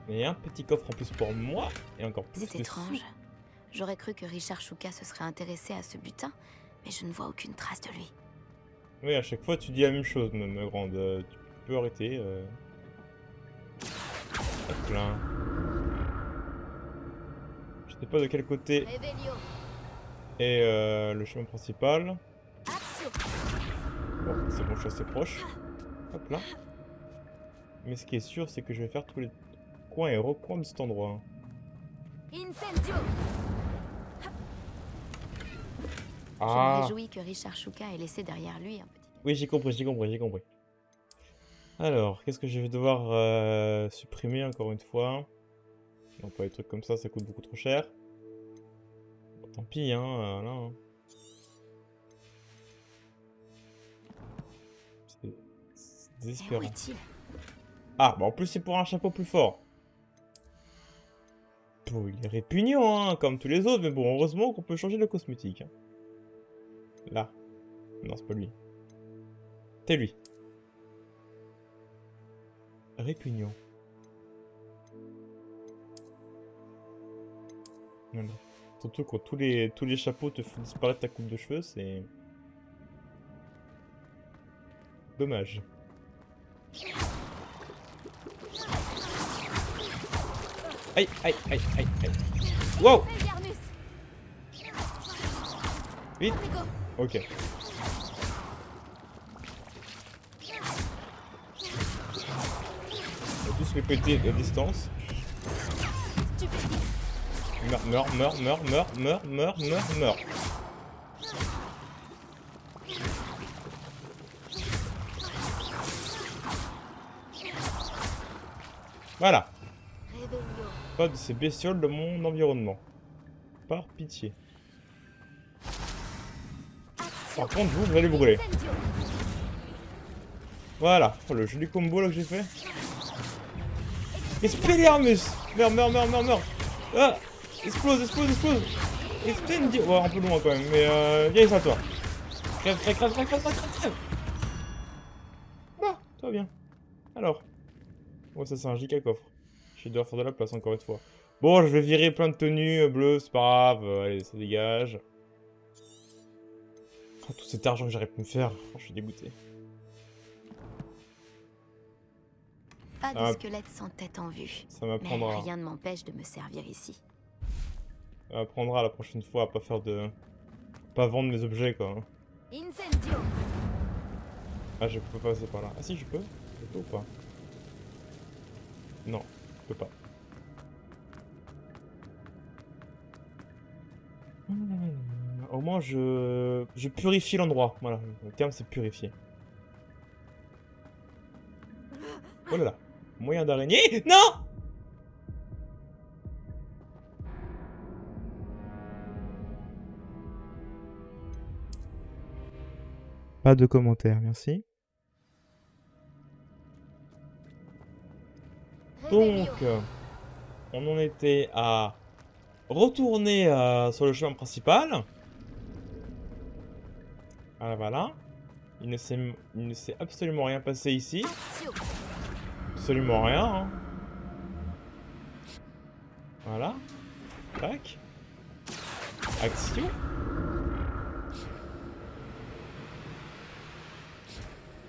Et un petit coffre en plus pour moi. Et encore plus de C'est étrange. J'aurais cru que Richard Shuka se serait intéressé à ce butin, mais je ne vois aucune trace de lui. Oui, à chaque fois tu dis la même chose, ma grande. Tu peux arrêter. Hop là. Je sais pas de quel côté est le chemin principal. Bon, c'est bon, je suis assez proche. Hop là. Mais ce qui est sûr, c'est que je vais faire tous les coins et recoins de cet endroit. Je me réjouis que Richard Shuka ait laissé derrière lui un petit... Oui, j'ai compris. Alors, qu'est-ce que je vais devoir supprimer encore une fois? Non, pas des trucs comme ça coûte beaucoup trop cher. Bon, tant pis, hein, là. Hein. C'est désespérant. Où est-il? Ah, bah en plus c'est pour un chapeau plus fort. Bon, il est répugnant, hein, comme tous les autres, mais bon, heureusement qu'on peut changer de cosmétique. Hein. Là. Non, c'est pas lui. C'est lui. Répugnant. Voilà. Surtout quand tous les chapeaux te font disparaître ta coupe de cheveux, c'est... Dommage. Aïe, aïe, aïe, aïe, aïe. Wow! Vite! Ok. On va tous les péter à distance. Meurs, meurs, meurs, meurs, meurs, meurs, meurs, meurs, meurs. Voilà. Pas de ces bestioles de mon environnement. Par pitié. Par contre, vous allez brûler. Voilà. Oh, le joli combo là que j'ai fait. Expelliarmus! Meurs, meurs, meurs, meurs, meurs. Ah! Explose, explose, explose! Expendi... Ouais, un peu loin quand même, mais viens ici à toi. Crève, crève, crève, crève, crève, crève, crève! Ah, tout va bien. Alors. Oh, ça c'est un giga coffre. Je dois faire de la place encore une fois. Bon, je vais virer plein de tenues bleues, c'est pas grave. Allez, ça dégage. Oh, tout cet argent que j'aurais pu me faire. Oh, je suis dégoûté. Pas de squelette sans tête en vue. Ça m'apprendra. Mais rien ne m'empêche de me servir ici. Ça m'apprendra la prochaine fois à pas faire de... Pas vendre mes objets, quoi. Incendio. Ah, je peux pas passer par là. Ah si, je peux. Je peux ou pas? Non, je peux pas. Au moins, je purifie l'endroit. Voilà, le terme c'est purifier. Oh là là. Moyen d'araignée. Non! Pas de commentaires, merci. Donc, on en était à retourner sur le chemin principal. Voilà, voilà. Il ne s'est absolument rien passé ici. Absolument rien. Hein. Voilà. Tac. Action.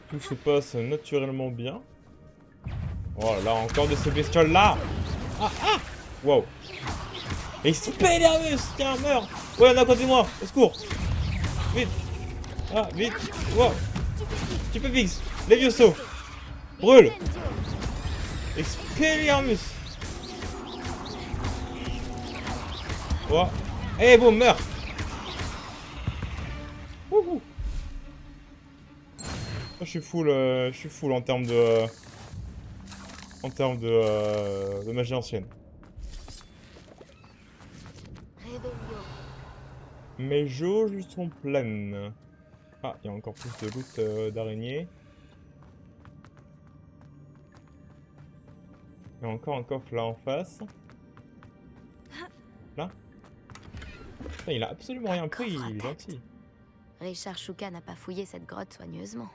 Tout se passe naturellement bien. Oh là, encore de ces bestioles là. Ah, ah. Wow. Expelliarmus. Tiens, meurs. Ouais, on a à côté de moi. Au secours. Vite. Ah, vite. Wow. Stupéfix. Levioso. Brûle. Expelliarmus. Oh. Eh, bon, meurs. Wouhou. Je suis full en termes de... de magie ancienne. Mes jauges sont pleines. Ah, il y a encore plus de loot d'araignées. Il y a encore un coffre là en face. Là. Putain, il a absolument rien pris, il est gentil. Richard Chouka n'a pas fouillé cette grotte soigneusement.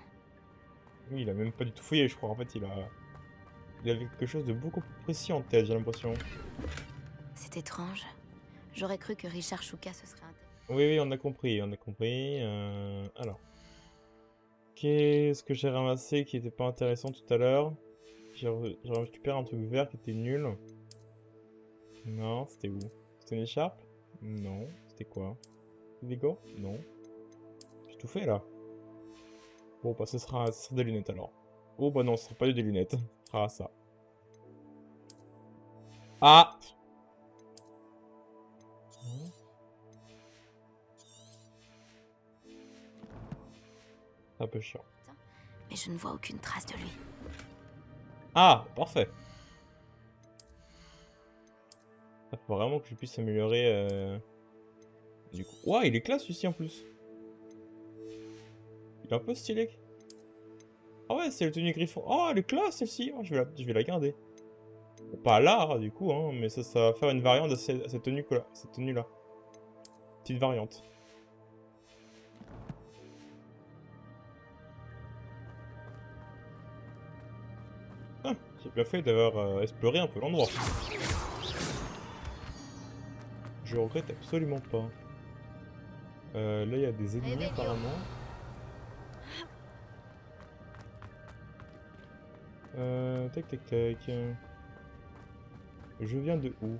Oui, il a même pas du tout fouillé, je crois. En fait, il avait quelque chose de beaucoup plus précis en tête, j'ai l'impression. C'est étrange. J'aurais cru que Richard Chouka se serait intéressé. Oui, oui, on a compris, on a compris. Alors. Qu'est-ce que j'ai ramassé qui était pas intéressant tout à l'heure? J'ai récupéré un truc vert qui était nul. Non, c'était où? C'était une écharpe? Non. C'était quoi? Des gants? Non. J'ai tout fait là. Bon, bah ce sera des lunettes alors. Oh bah non, ce sera pas des lunettes. Ce sera ça. Ah! Un peu chiant. Mais je ne vois aucune trace de lui. Ah, parfait. Il faut vraiment que je puisse améliorer. Du coup, ouah, il est classe ici en plus. Il est un peu stylé. Ah ouais, c'est le tenue griffon. Oh, elle est classe celle-ci. Oh, je vais la garder. Pas là, du coup, hein, mais ça va faire une variante à cette tenue-là. Petite variante. Ah, j'ai bien fait d'avoir exploré un peu l'endroit. Je regrette absolument pas. Là, il y a des ennemis apparemment. Tac tac tac. Je viens de où?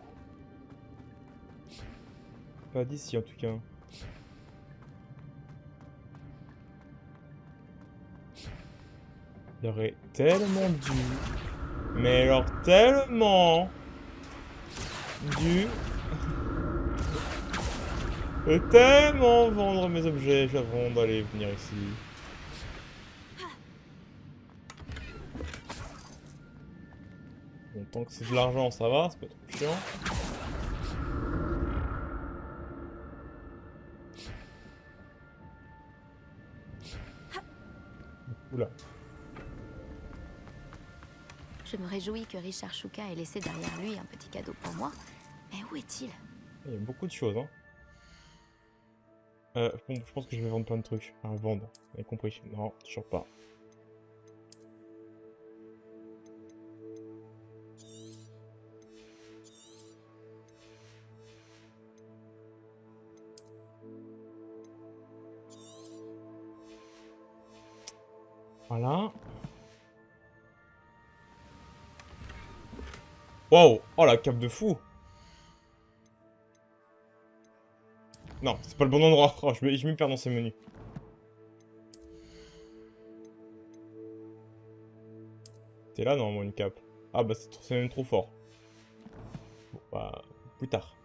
Pas d'ici en tout cas. Il y aurait tellement dû. Mais alors tellement dû. Tellement vendre mes objets avant d'aller venir ici. Bon, tant que c'est de l'argent, ça va, c'est pas trop chiant. Oula. Je me réjouis que Richard Shuka ait laissé derrière lui un petit cadeau pour moi. Mais où est-il? Il y a beaucoup de choses, hein. Bon, je pense que je vais vendre plein de trucs. Enfin, vendre, vous avez compris. Non, toujours pas. Voilà. Wow! Oh la cape de fou! Non, c'est pas le bon endroit. Oh, je m'y perds dans ces menus. T'es là, normalement, une cape. Ah bah, c'est même trop fort. Bon, bah, plus tard.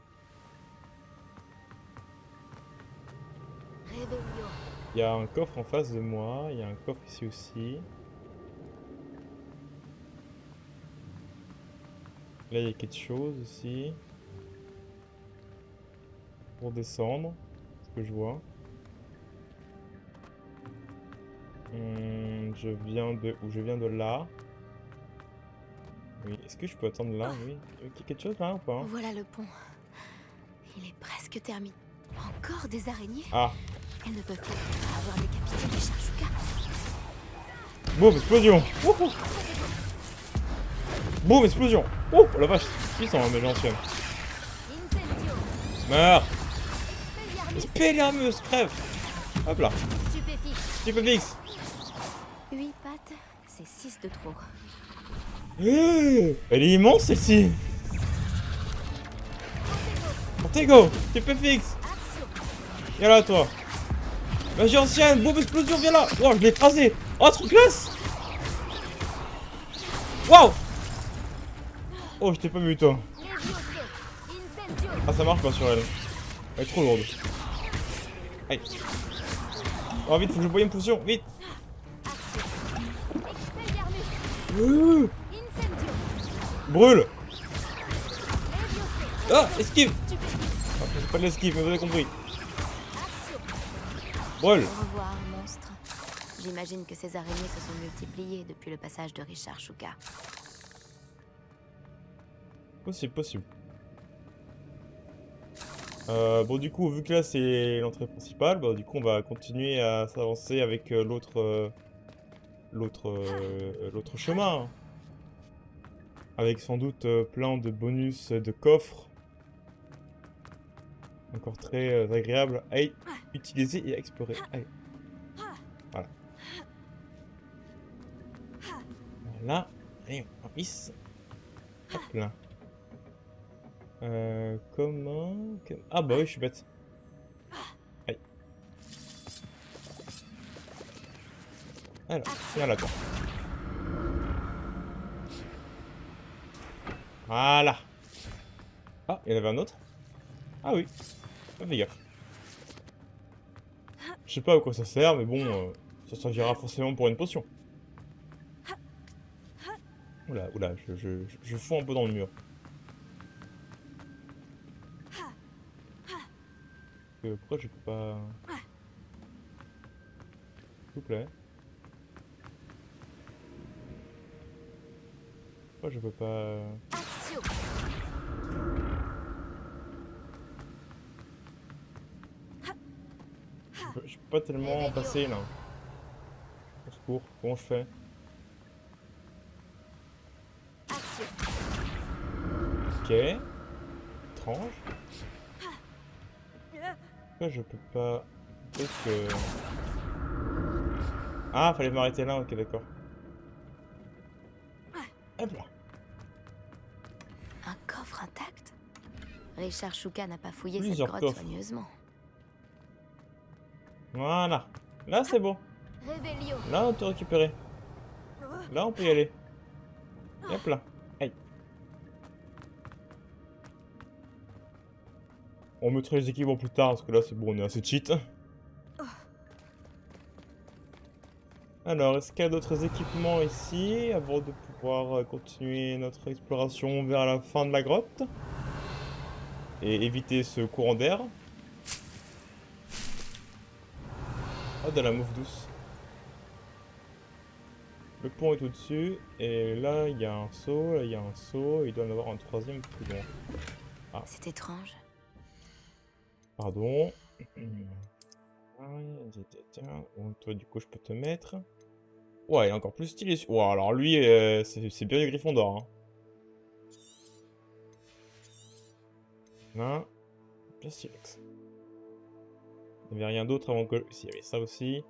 Il y a un coffre en face de moi. Il y a un coffre ici aussi. Là, il y a quelque chose aussi. Pour descendre. Ce que je vois. Je viens de... Où je viens de là. Oui, est-ce que je peux attendre là? Oui. Il y a quelque chose là ou pas? Voilà le pont. Il est presque terminé. Encore des araignées? Ah! Elles ne peuvent pas avoir décapité Richard Shuka. Boum, explosion! Wouhou! Boum, explosion! Oh la vache, c'est puissant, hein, mais l'ancienne. Incendio. Meurs! Expelliarmus. Expelliarmus, crève! Hop là, Stupéfixe. Stupéfix! 8 pattes, c'est 6 de trop. Elle est immense celle-ci! Ortego! Stupéfix! Action. Viens là, toi! Magie ancienne! Boum, explosion, viens là! Oh, je l'ai écrasé! Oh, trop classe! Waouh! Oh, je t'ai pas vu, toi. Levioso. Incendio. Ah, ça marche pas sur elle. Elle est trop lourde. Aïe. Oh, vite, faut que je bois une potion, vite! Expelliarmus. Incendio. Brûle! Levioso. Ah, esquive! Stupéfixe. Ah, c'est pas de l'esquive, mais vous avez compris. Action. Brûle! Au revoir, monstre. J'imagine que ces araignées se sont multipliées depuis le passage de Richard Shuka. Possible, possible. Bon, du coup, vu que là c'est l'entrée principale, bah, du coup, on va continuer à s'avancer avec l'autre chemin. Hein. Avec sans doute plein de bonus de coffres. Encore très agréable à utiliser et à explorer. Allez. Voilà. Voilà. Allez, on pisse. Hop là. Comment... Ah bah oui, je suis bête. Aïe. Alors, viens là, toi. Voilà. Ah, il y en avait un autre. Ah oui. Ah, fais gaffe. Je sais pas à quoi ça sert, mais bon, ça servira forcément pour une potion. Oula, oula, je fonds un peu dans le mur. Pourquoi je peux pas... S'il vous plaît. Pourquoi je peux pas... Action. Je peux pas tellement en passer là. Au secours, comment je fais? Action. Ok. Étrange. Pourquoi je peux pas... Peut-être que... Ah, fallait m'arrêter là, ok d'accord. Hop là. Un coffre intact? Richard Shuka n'a pas fouillé Plusieurs cette grotte coffres. soigneusement. Voilà. Là c'est bon. Révélio. Là on peut récupérer. Là on peut y aller. Et hop là. Aïe. On mettra les équipements plus tard parce que là c'est bon, on est assez cheat. Alors, est-ce qu'il y a d'autres équipements ici avant de pouvoir continuer notre exploration vers la fin de la grotte et éviter ce courant d'air? Ah, de la mouffe douce. Le pont est au-dessus et là il y a un seau, là il y a un seau, et il doit en avoir un troisième plus loin. Ah. C'est étrange. Pardon. Tiens, bon, toi du coup je peux te mettre. Ouais, il est encore plus stylé. Ouais, alors lui, c'est bien du Gryffondor. Hein. Là, bien stylé. Il n'y avait rien d'autre avant que... Si, il y avait ça aussi.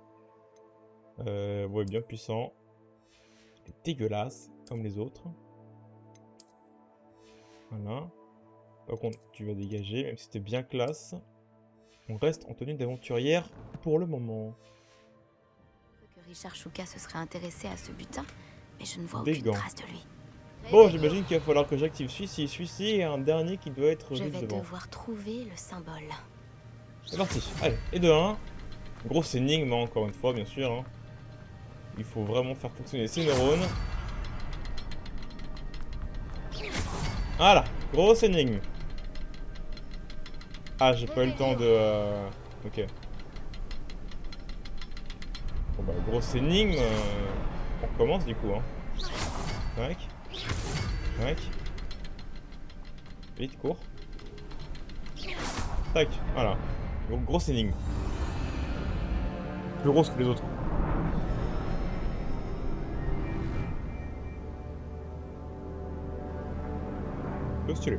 Ouais, bien puissant. Il est dégueulasse, comme les autres. Voilà. Par contre, tu vas dégager, même si c'était bien classe. On reste en tenue d'aventurière pour le moment. Que Richard Shuka se serait intéressé à ce butin, mais je ne vois Des aucune gants. trace de lui. Bon, j'imagine qu'il va falloir que j'active celui-ci et un dernier qui doit être Je juste vais devant. devoir trouver le symbole. C'est parti, allez, et de 1. Grosse énigme, hein, encore une fois, bien sûr. Hein. Il faut vraiment faire fonctionner ses neurones. Voilà, grosse énigme. Ah, j'ai pas eu le temps de... Ok. Bon bah, grosse énigme. On recommence du coup. Hein. Tac. Tac. Vite, cours. Tac, voilà. Donc, grosse énigme. Plus grosse que les autres. Peu stylé.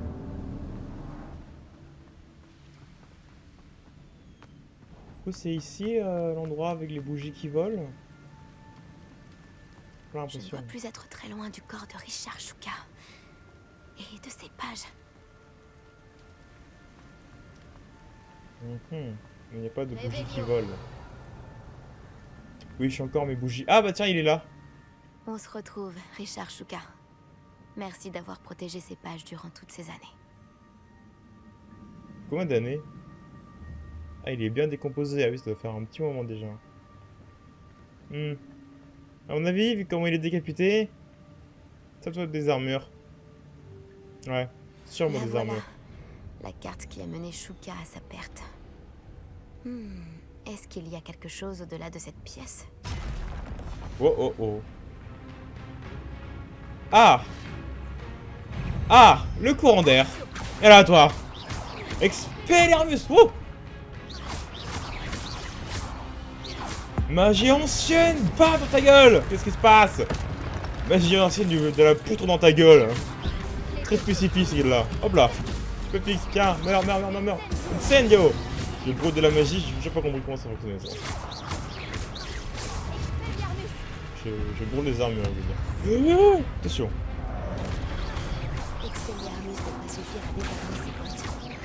Du coup, c'est ici l'endroit avec les bougies qui volent. J'ai Je ne l'impression. dois plus être très loin du corps de Richard Shuka. Et de ses pages. Il n'y a pas de bougies qui volent. Oui, je suis encore mes bougies. Ah bah tiens, il est là. On se retrouve, Richard Shuka. Merci d'avoir protégé ces pages durant toutes ces années. Combien d'années? Ah, il est bien décomposé. Ah oui, ça doit faire un petit moment déjà. À mon avis, vu comment il est décapité, ça doit être des armures. Ouais, sûrement La des voilà. armures. La carte qui a mené Shuka à sa perte. Est-ce qu'il y a quelque chose au-delà de cette pièce? Oh oh oh. Ah! Ah! Le courant d'air. Et là, toi. Expelliarmus. Oh! Magie ancienne. Bam dans ta gueule. Qu'est-ce qui se passe? Magie ancienne de la poutre dans ta gueule. Très spécifique celle-là. Hop là. Je peux fixe. Tiens, meurs. Incendio. Je brûle de la magie. J'ai pas compris comment ça fonctionnait ça. Je brûle les armures, je veux dire. Attention. Expelliarmus devrait suffire à déterminer ses points.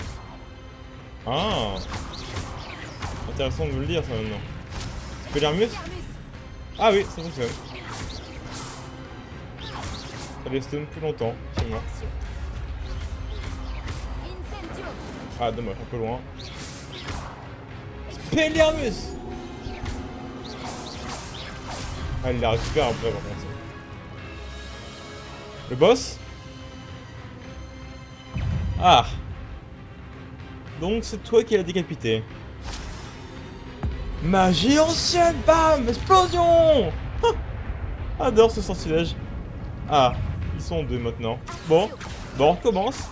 Ah. Intéressant de me le dire ça maintenant. Expelliarmus? Ah oui, ça fonctionne. Ça les stun plus longtemps, seulement. Ah dommage, un peu loin. Expelliarmus! Ah, il la récupère après par contre. Le boss? Ah! Donc c'est toi qui l'as décapité. Magie ancienne, bam! Explosion! Ah, adore ce sortilège. Ah, sont deux maintenant. Bon, on recommence.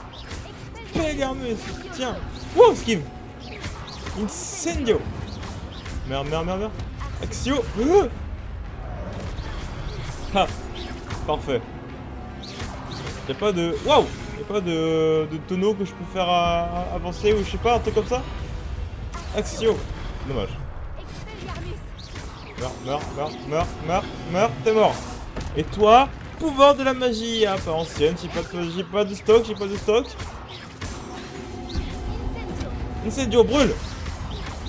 Expelliarmus, tiens. Wow, esquive. Incendio. Merde. Axio. Ah, parfait. Y'a pas de... Waouh! Y'a pas de tonneau que je peux faire avancer ou je sais pas, un truc comme ça? Axio. Dommage. Meurs, t'es mort. Et toi, pouvoir de la magie. Ah, pas ancienne, j'ai pas de stock. Incendio, brûle.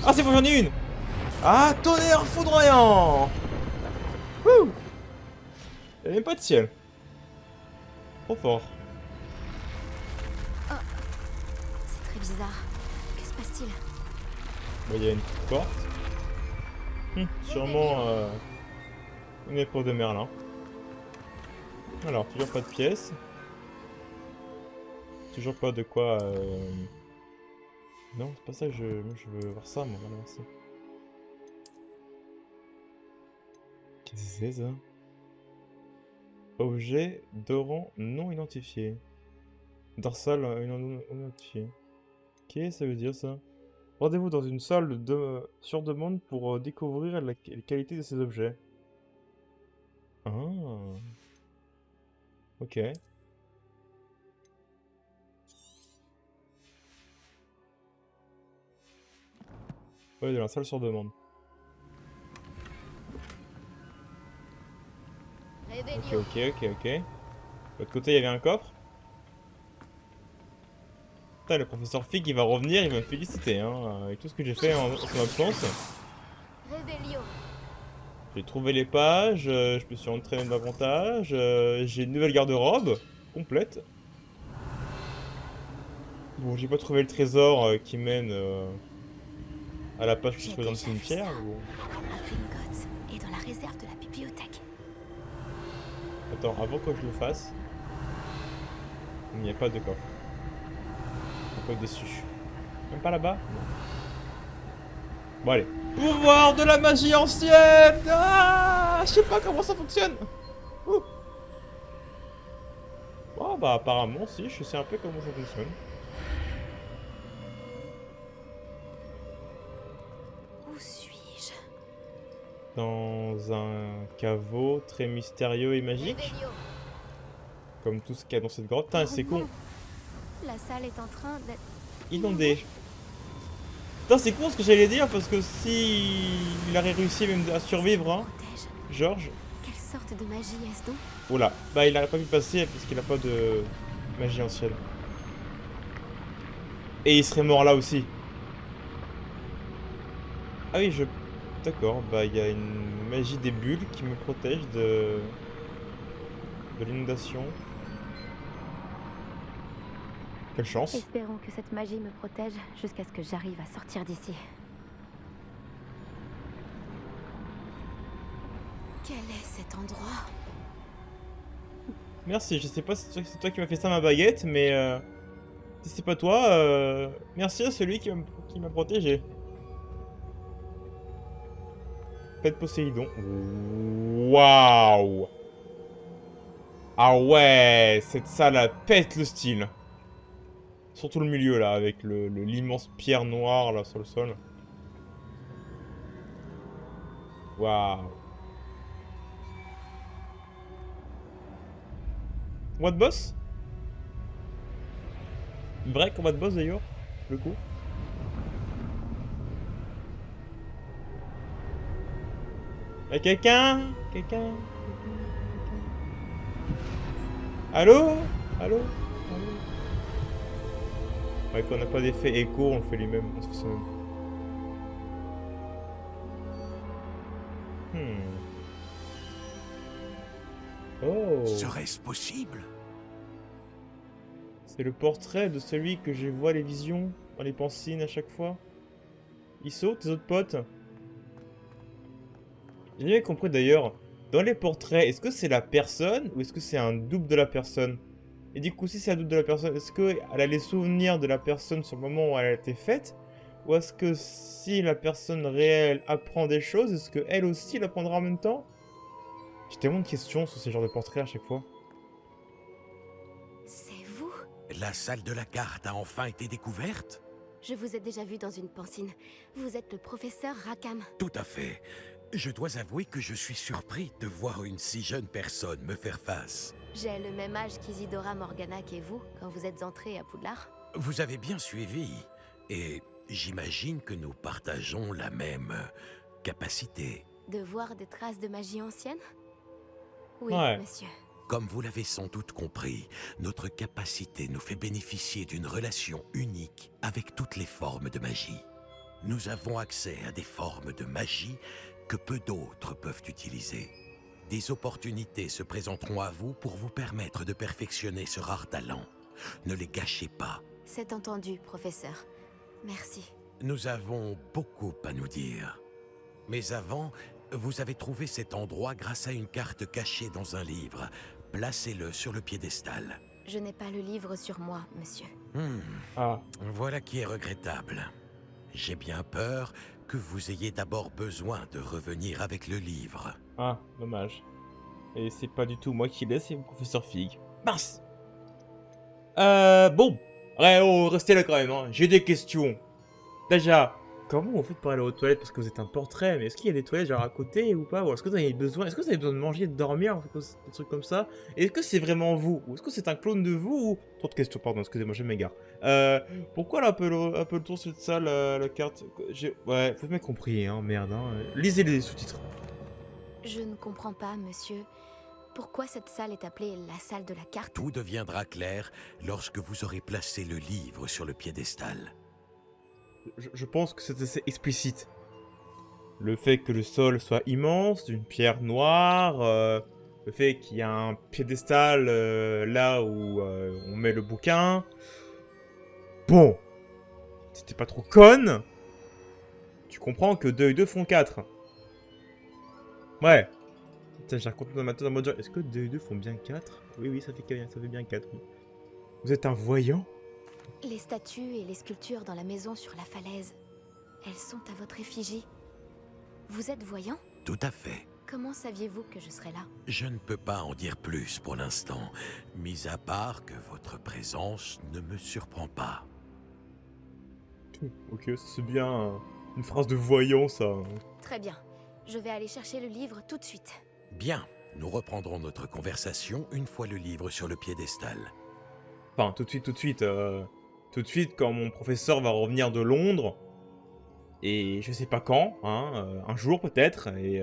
Ah, c'est bon, j'en ai une. Ah, tonnerre foudroyant. Wouh. Y'a même pas de ciel. Trop fort. Oh, c'est très bizarre. Que se passe-t-il? Bah, y'a une petite porte. Sûrement une épreuve de Merlin. Alors, toujours pas de pièces. Toujours pas de quoi... Non, c'est pas ça que je veux voir ça, moi. Voilà, merci. Qu'est-ce que c'est, ça? Objet d'oran non identifié. Dorsal non identifié. Qu'est-ce que ça veut dire, ça? Rendez-vous dans une salle sur demande pour découvrir les qualités de ces objets. Ah. Ok. Ouais, de la salle sur demande. Ok. De l'autre côté, il y avait un coffre. Putain, le professeur Fig, il va revenir, il va me féliciter, hein, avec tout ce que j'ai fait en son absence. J'ai trouvé les pages, je me suis entraîné davantage, j'ai une nouvelle garde-robe complète. Bon, j'ai pas trouvé le trésor qui mène à la page que je trouvais dans le cimetière. Ou... À Gringotts et dans la réserve de la bibliothèque. Attends, avant que je le fasse, il n'y a pas de coffre. Un peu déçu. Même pas là-bas? Non. Bon, allez. Pouvoir de la magie ancienne! Ah, je sais pas comment ça fonctionne! Ouh. Oh, bah, apparemment, si, je sais un peu comment ça fonctionne. Où suis-je? Dans un caveau très mystérieux et magique. Comme tout ce qu'il y a dans cette grotte. Putain, c'est con. La salle est en train d'être Inondé. Putain, c'est con ce que j'allais dire parce que si il aurait réussi même à survivre, hein, George. Quelle sorte de magie est-ce donc? Oula, bah il aurait pas pu passer parce qu'il a pas de magie ancienne. Et il serait mort là aussi. Ah oui, D'accord, bah il y a une magie des bulles qui me protège de l'inondation. Quelle chance. Espérons que cette magie me protège jusqu'à ce que j'arrive à sortir d'ici. Quel est cet endroit? Merci, je sais pas si c'est toi qui m'as fait ça ma baguette, mais si c'est pas toi, merci à celui qui m'a protégé. Faites Poséidon. Waouh! Ah ouais, cette salle elle pète le style. Surtout le milieu là, avec l'immense pierre noire là sur le sol. Waouh. Combat de boss? Vrai combat de boss d'ailleurs, le coup. Y'a quelqu'un? Allô? Ouais, quand on n'a pas d'effet écho, on le fait lui-même, on se fait soi-même. Oh. Serait-ce possible? C'est le portrait de celui que je vois les visions dans les pensines à chaque fois. Ils sautent, tes autres potes. J'ai jamais compris d'ailleurs, dans les portraits, est-ce que c'est la personne ou est-ce que c'est un double de la personne? Et du coup, si c'est un double de la personne, est-ce qu'elle a les souvenirs de la personne sur le moment où elle a été faite? Ou est-ce que si la personne réelle apprend des choses, est-ce qu'elle aussi l'apprendra en même temps? J'ai tellement de questions sur ces genres de portraits à chaque fois. La salle de la carte a enfin été découverte? Je vous ai déjà vu dans une pancine. Vous êtes le professeur Rackham. Tout à fait. Je dois avouer que je suis surpris de voir une si jeune personne me faire face. J'ai le même âge qu'Isidora Morgana et vous quand vous êtes entrés à Poudlard. Vous avez bien suivi, et j'imagine que nous partageons la même capacité. De voir des traces de magie ancienne? Oui, Ouais. monsieur. Comme vous l'avez sans doute compris, notre capacité nous fait bénéficier d'une relation unique avec toutes les formes de magie. Nous avons accès à des formes de magie que peu d'autres peuvent utiliser. Des opportunités se présenteront à vous pour vous permettre de perfectionner ce rare talent. Ne les gâchez pas. C'est entendu, professeur. Merci. Nous avons beaucoup à nous dire. Mais avant, vous avez trouvé cet endroit grâce à une carte cachée dans un livre. Placez-le sur le piédestal. Je n'ai pas le livre sur moi, monsieur. Ah. Voilà qui est regrettable. J'ai bien peur que vous ayez d'abord besoin de revenir avec le livre. Ah, dommage. Et c'est pas du tout moi qui l'ai, c'est le professeur Fig. Mince. Bon. Ouais, oh, restez là quand même, hein. J'ai des questions. Déjà, comment vous faites pour aller aux toilettes? Parce que vous êtes un portrait, mais est-ce qu'il y a des toilettes genre à côté ou pas? Ou est-ce que vous avez besoin... Est-ce que vous avez besoin de manger, de dormir, des trucs comme ça? Et est-ce que c'est vraiment vous? Ou est-ce que c'est un clone de vous ou... Trop de questions, pardon, excusez-moi, je m'égare. Pourquoi là, un peu le tour sur cette salle, la carte? Ouais, vous m'avez compris, hein, merde, hein. Lisez les sous-titres. Je ne comprends pas, monsieur. Pourquoi cette salle est appelée la salle de la carte? Tout deviendra clair lorsque vous aurez placé le livre sur le piédestal. Je pense que c'est assez explicite. Le fait que le sol soit immense, d'une pierre noire, le fait qu'il y a un piédestal là où on met le bouquin. Bon, si t'es pas trop conne, tu comprends que 2 et 2 font 4. Ouais. Putain, j'ai raconté dans ma tête en mode genre, est-ce que 2 et 2 font bien 4? Oui, ça fait bien 4. Oui. Vous êtes un voyant? Les statues et les sculptures dans la maison sur la falaise, elles sont à votre effigie. Vous êtes voyant? Tout à fait. Comment saviez-vous que je serais là? Je ne peux pas en dire plus pour l'instant, mis à part que votre présence ne me surprend pas. Ok, c'est bien une phrase de voyant, ça. Très bien. Je vais aller chercher le livre tout de suite. Bien, nous reprendrons notre conversation une fois le livre sur le piédestal. Enfin, tout de suite. Tout de suite, quand mon professeur va revenir de Londres. Et je sais pas quand, hein, un jour peut-être. Et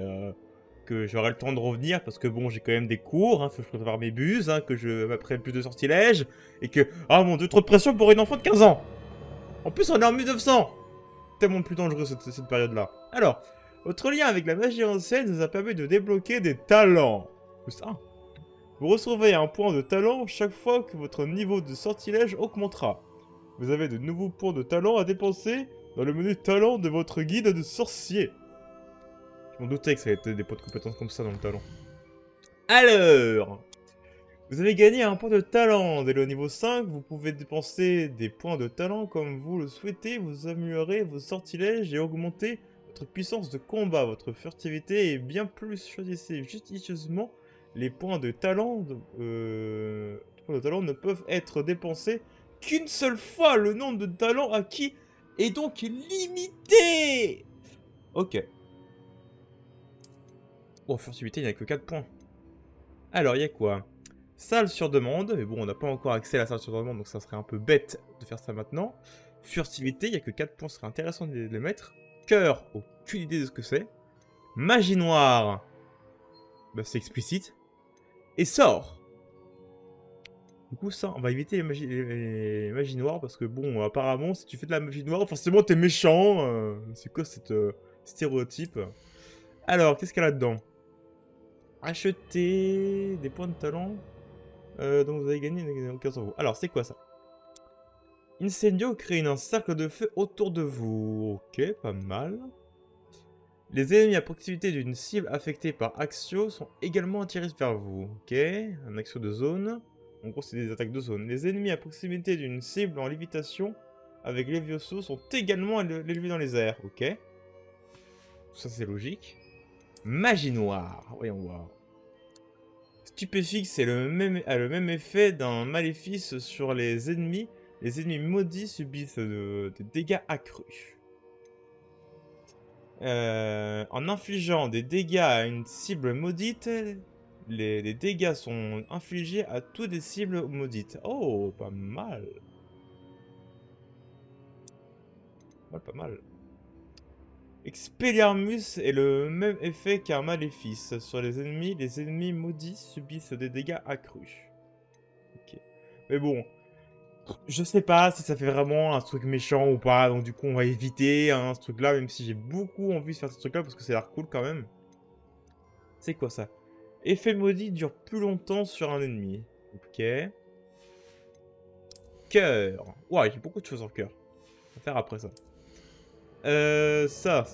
que j'aurai le temps de revenir parce que bon, j'ai quand même des cours, hein, faut que je prépare mes buses, hein, que je m'apprenne plus de sortilèges. Et que, ah mon dieu, trop de pression pour une enfant de 15 ans. En plus, on est en 1900. Tellement plus dangereux cette période-là. Alors, votre lien avec la magie ancienne nous a permis de débloquer des talents. Ça. Vous recevrez un point de talent chaque fois que votre niveau de sortilège augmentera. Vous avez de nouveaux points de talent à dépenser dans le menu talent de votre guide de sorcier. Je m'en doutais que ça allait être des points de compétences comme ça dans le talent. Alors, vous avez gagné un point de talent. Dès le niveau 5, vous pouvez dépenser des points de talent comme vous le souhaitez. Vous améliorez vos sortilèges et augmentez votre puissance de combat, votre furtivité et bien plus. Choisissez judicieusement les points de talent. Les points de talent ne peuvent être dépensés qu'une seule fois. Le nombre de talents acquis est donc limité. Ok. Oh, furtivité, il n'y a que 4 points. Alors, il y a quoi? Salle sur demande. Mais bon, on n'a pas encore accès à la salle sur demande, donc ça serait un peu bête de faire ça maintenant. Furtivité, il n'y a que 4 points, ce serait intéressant de les mettre. Cœur, aucune idée de ce que c'est. Magie noire. Bah, c'est explicite. Et sort. Du coup, ça, on va éviter les magies noires parce que, bon, apparemment, si tu fais de la magie noire, forcément, t'es méchant. C'est quoi cette stéréotype? Alors, qu'est-ce qu'il y a là-dedans? Acheter des points de talent. Donc, vous avez gagné aucun sur vous. Alors, c'est quoi ça? Incendio crée un cercle de feu autour de vous. Ok, pas mal. Les ennemis à proximité d'une cible affectée par Axio sont également attirés vers vous. Ok, un Axio de zone. En gros, c'est des attaques de zone. Les ennemis à proximité d'une cible en lévitation avec Levioso sont également élevés dans les airs. Ok. Ça, c'est logique. Magie noire. Voyons voir. stupéfixe a le même effet d'un maléfice sur les ennemis. Les ennemis maudits subissent des dégâts accrus. En infligeant des dégâts à une cible maudite, les dégâts sont infligés à toutes les cibles maudites. Oh, pas mal. Pas mal. Expelliarmus est le même effet qu'un maléfice. Sur les ennemis maudits subissent des dégâts accrus. Ok. Mais bon, je sais pas si ça fait vraiment un truc méchant ou pas, donc du coup on va éviter ce truc-là, même si j'ai beaucoup envie de faire ce truc-là parce que ça a l'air cool quand même. C'est quoi ça? Effet maudit dure plus longtemps sur un ennemi. Ok. Cœur. Ouais, j'ai beaucoup de choses en cœur. On va faire après ça. Ça.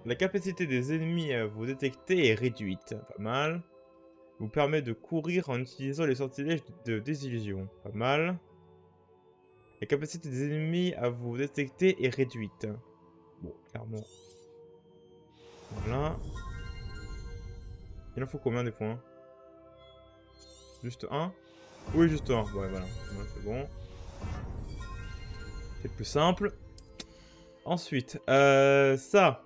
La capacité des ennemis à vous détecter est réduite. Pas mal. Vous permet de courir en utilisant les sortilèges de désillusion. Pas mal. La capacité des ennemis à vous détecter est réduite. Bon, clairement. Voilà. Il en faut combien des points? Juste un? Oui, juste un. Ouais, voilà. C'est bon. C'est plus simple. Ensuite, ça.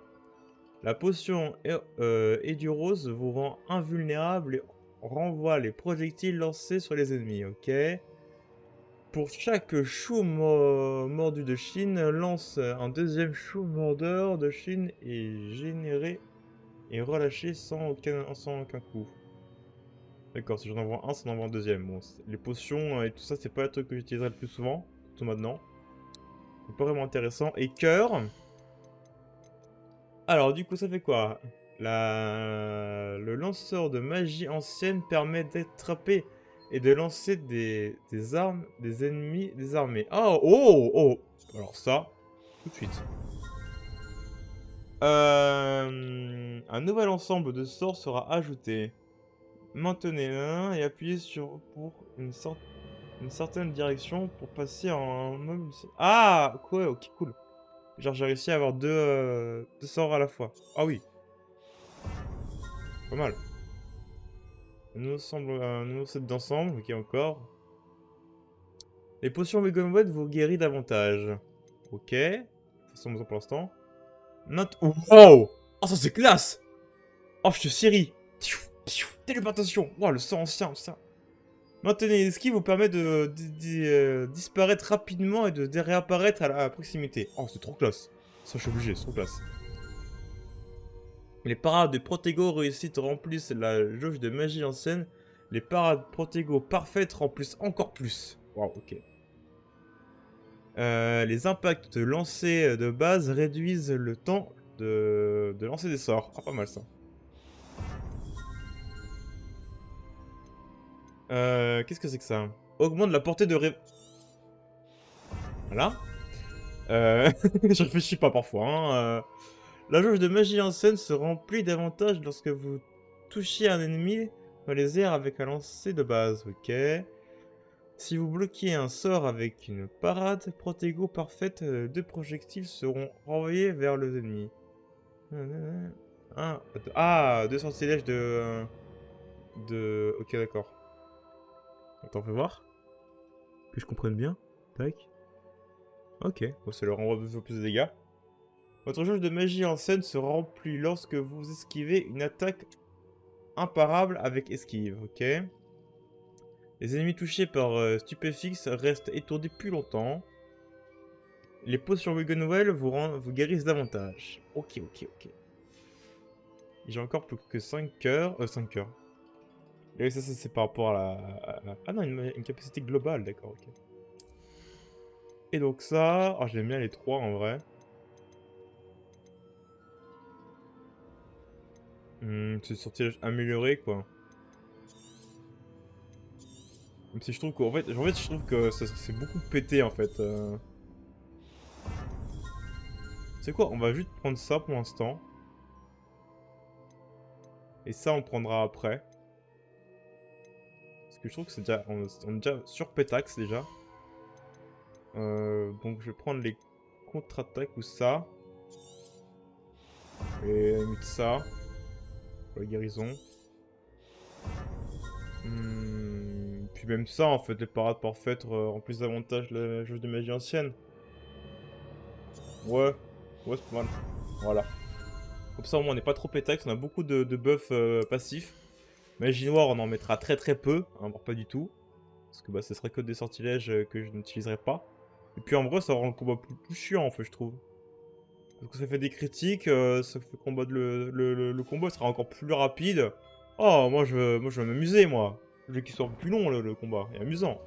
La potion Edurose vous rend invulnérable et renvoie les projectiles lancés sur les ennemis, ok? Pour chaque chou mordu de Chine, lance un deuxième chou mordeur de Chine et généré et relâché sans aucun coup. D'accord, si j'en envoie un, ça en envoie un deuxième. Bon, les potions et tout ça, c'est pas le truc que j'utiliserai le plus souvent, surtout maintenant. C'est pas vraiment intéressant. Et cœur. Alors, du coup, ça fait quoi? Le lanceur de magie ancienne permet d'attraper et de lancer des armes, des ennemis désarmés. Oh! Alors ça, tout de suite. Un nouvel ensemble de sorts sera ajouté. Maintenez un et appuyez pour une certaine direction pour passer en mode... Ah! Quoi? Ok, cool. Genre j'ai réussi à avoir deux sorts à la fois. Ah oui. Pas mal. Un nouveau set d'ensemble. Ok, encore. Les potions Veganwet vous guérit davantage. Ok. Faisons besoin pour l'instant. Note... Wow! Oh, ça c'est classe! Oh, je te Siri. Téléportation. Wow, le sang ancien, ça. Maintenez l'esquive vous permet de disparaître rapidement et de réapparaître à la proximité. Oh, c'est trop classe. Ça, je suis obligé, c'est trop classe. Les parades de Protego réussites remplissent la jauge de magie ancienne. Les parades Protego parfaites remplissent encore plus. Waouh, ok. Les impacts de lancer de base réduisent le temps de lancer des sorts. Ah, pas mal ça. Qu'est-ce que c'est que ça? Augmente la portée de Voilà. Je réfléchis pas parfois, hein. La jauge de magie ancienne se remplit davantage lorsque vous touchez un ennemi dans les airs avec un lancer de base, ok. Si vous bloquez un sort avec une parade protego parfaite, deux projectiles seront renvoyés vers le ennemi. Deux sortilèges de... Ok, d'accord. Attends, fais voir. Que je comprenne bien. Tac. Ok, bon, ça leur renvoie plus de dégâts. Votre jauge de magie ancienne se remplit lorsque vous esquivez une attaque imparable avec esquive, ok. Les ennemis touchés par stupéfixe restent étourdis plus longtemps. Les potions Wegenwell vous guérissent davantage. Ok. J'ai encore plus que 5 cœurs. 5 cœurs. Et ça c'est par rapport à la... Ah non, une capacité globale, d'accord, ok. Et donc ça... Oh, j'aime bien les 3 en vrai. C'est sorti amélioré quoi. Même si je trouve qu'en fait, je trouve que c'est beaucoup pété en fait. C'est quoi? On va juste prendre ça pour l'instant. Et ça on prendra après. Parce que je trouve que c'est déjà... On est déjà sur pétax déjà. Donc je vais prendre les contre-attaques ou ça. Et mettre ça. Pour la guérison. Puis même ça, en fait, les parades parfaites en plus d'avantages le jeu de magie ancienne. Ouais, ouais, c'est pas mal. Voilà. Comme ça, au moins, on n'est pas trop pétax, on a beaucoup de buffs passifs. Magie noire, on en mettra très très peu, hein, voire pas du tout. Parce que bah, ce serait que des sortilèges que je n'utiliserai pas. Et puis en vrai, ça rend le combat plus chiant, en fait, je trouve. Parce que ça fait des critiques, ça fait combattre le combat sera encore plus rapide. Oh, moi je veux m'amuser, moi. Je veux qu'il soit plus long, le combat, et amusant.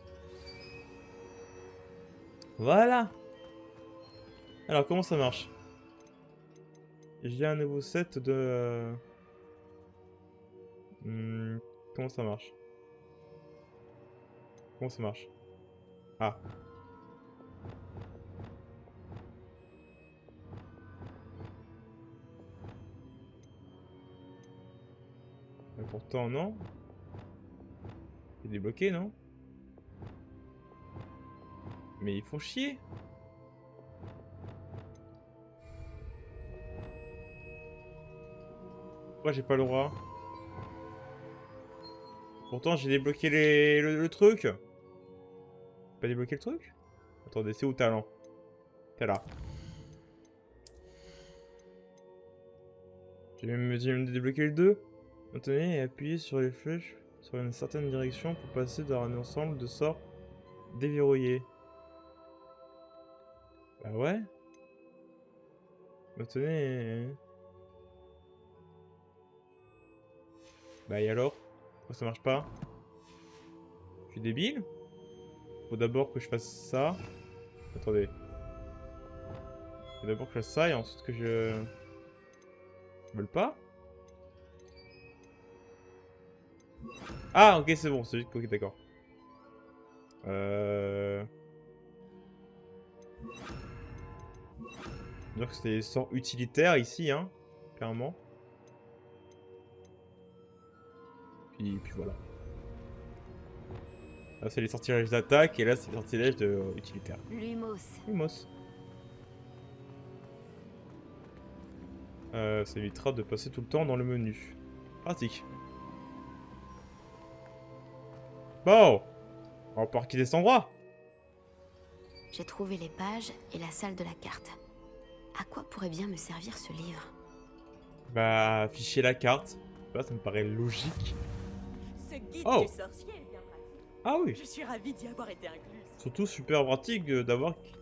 Voilà. Alors, comment ça marche? J'ai un nouveau set de... comment ça marche? Comment ça marche? Ah. Mais pourtant, non. C'est débloqué, non? Mais ils font chier. Pourquoi j'ai pas le droit? Pourtant, j'ai débloqué le truc. Pas débloqué le truc? Attendez, c'est où talent? T'es là. J'ai même débloqué le 2. Maintenez et appuyez sur les flèches sur une certaine direction pour passer dans un ensemble de sorts déverrouillés. Bah ouais. Maintenez. Bah et alors? Pourquoi ça marche pas? Je suis débile? Faut d'abord que je fasse ça. Attendez. Faut d'abord que je fasse ça et ensuite que je... Ils veulent pas? Ah ok c'est bon, c'est juste... Ok d'accord. Dire que c'est des sorts utilitaires ici, hein. Clairement. Puis voilà. Là c'est les sortilèges d'attaque et là c'est les sortilèges utilitaires. Lumos. Lumos. Ça évitera de passer tout le temps dans le menu. Pratique. Bon, on va pouvoir quitter cet endroit. J'ai trouvé les pages et la salle de la carte. À quoi pourrait bien me servir ce livre? Bah, afficher la carte. Là, ça me paraît logique. Ce guide Oh. du sorcier est bien pratique. Ah oui. Je suis ravie d'y avoir été incluse. Surtout super pratique de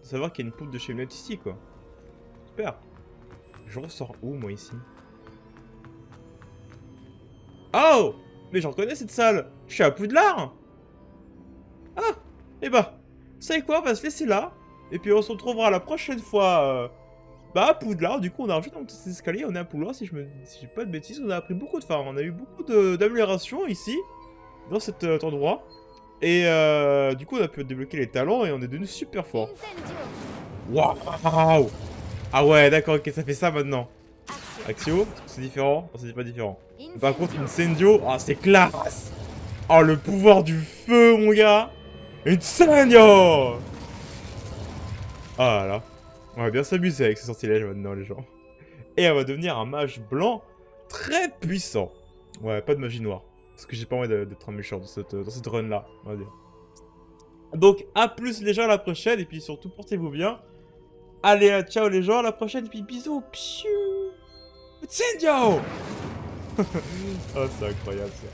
savoir qu'il y a une poutre de chez Net ici, quoi. Super. Je ressors où, moi, ici? Oh! Mais je reconnais cette salle. Je suis à Poudlard. Ah! Et bah, vous savez quoi? On va se laisser là. Et puis on se retrouvera la prochaine fois. Bah, à Poudlard. Du coup, on a rajouté un petit escalier. On est à Poudlard. Si je dis pas de bêtises, on a appris beaucoup de... Enfin, on a eu beaucoup d'améliorations ici. Dans cet endroit. Et du coup, on a pu débloquer les talents et on est devenu super fort. Waouh! Ah ouais, d'accord, ok, ça fait ça maintenant. Axio, c'est différent? Non, c'est pas différent. Par contre, Incendio, ah, c'est classe! Oh, le pouvoir du feu, mon gars! Incendio! Ah là. On va bien s'amuser avec ces sortilèges maintenant, les gens. Et on va devenir un mage blanc très puissant. Ouais, pas de magie noire. Parce que j'ai pas envie d'être un méchant dans cette run-là, on va dire. Donc, à plus les gens, à la prochaine. Et puis surtout, portez-vous bien. Allez, ciao les gens, à la prochaine. Puis bisous. Pfiou. Incendio. Oh, c'est incroyable ça.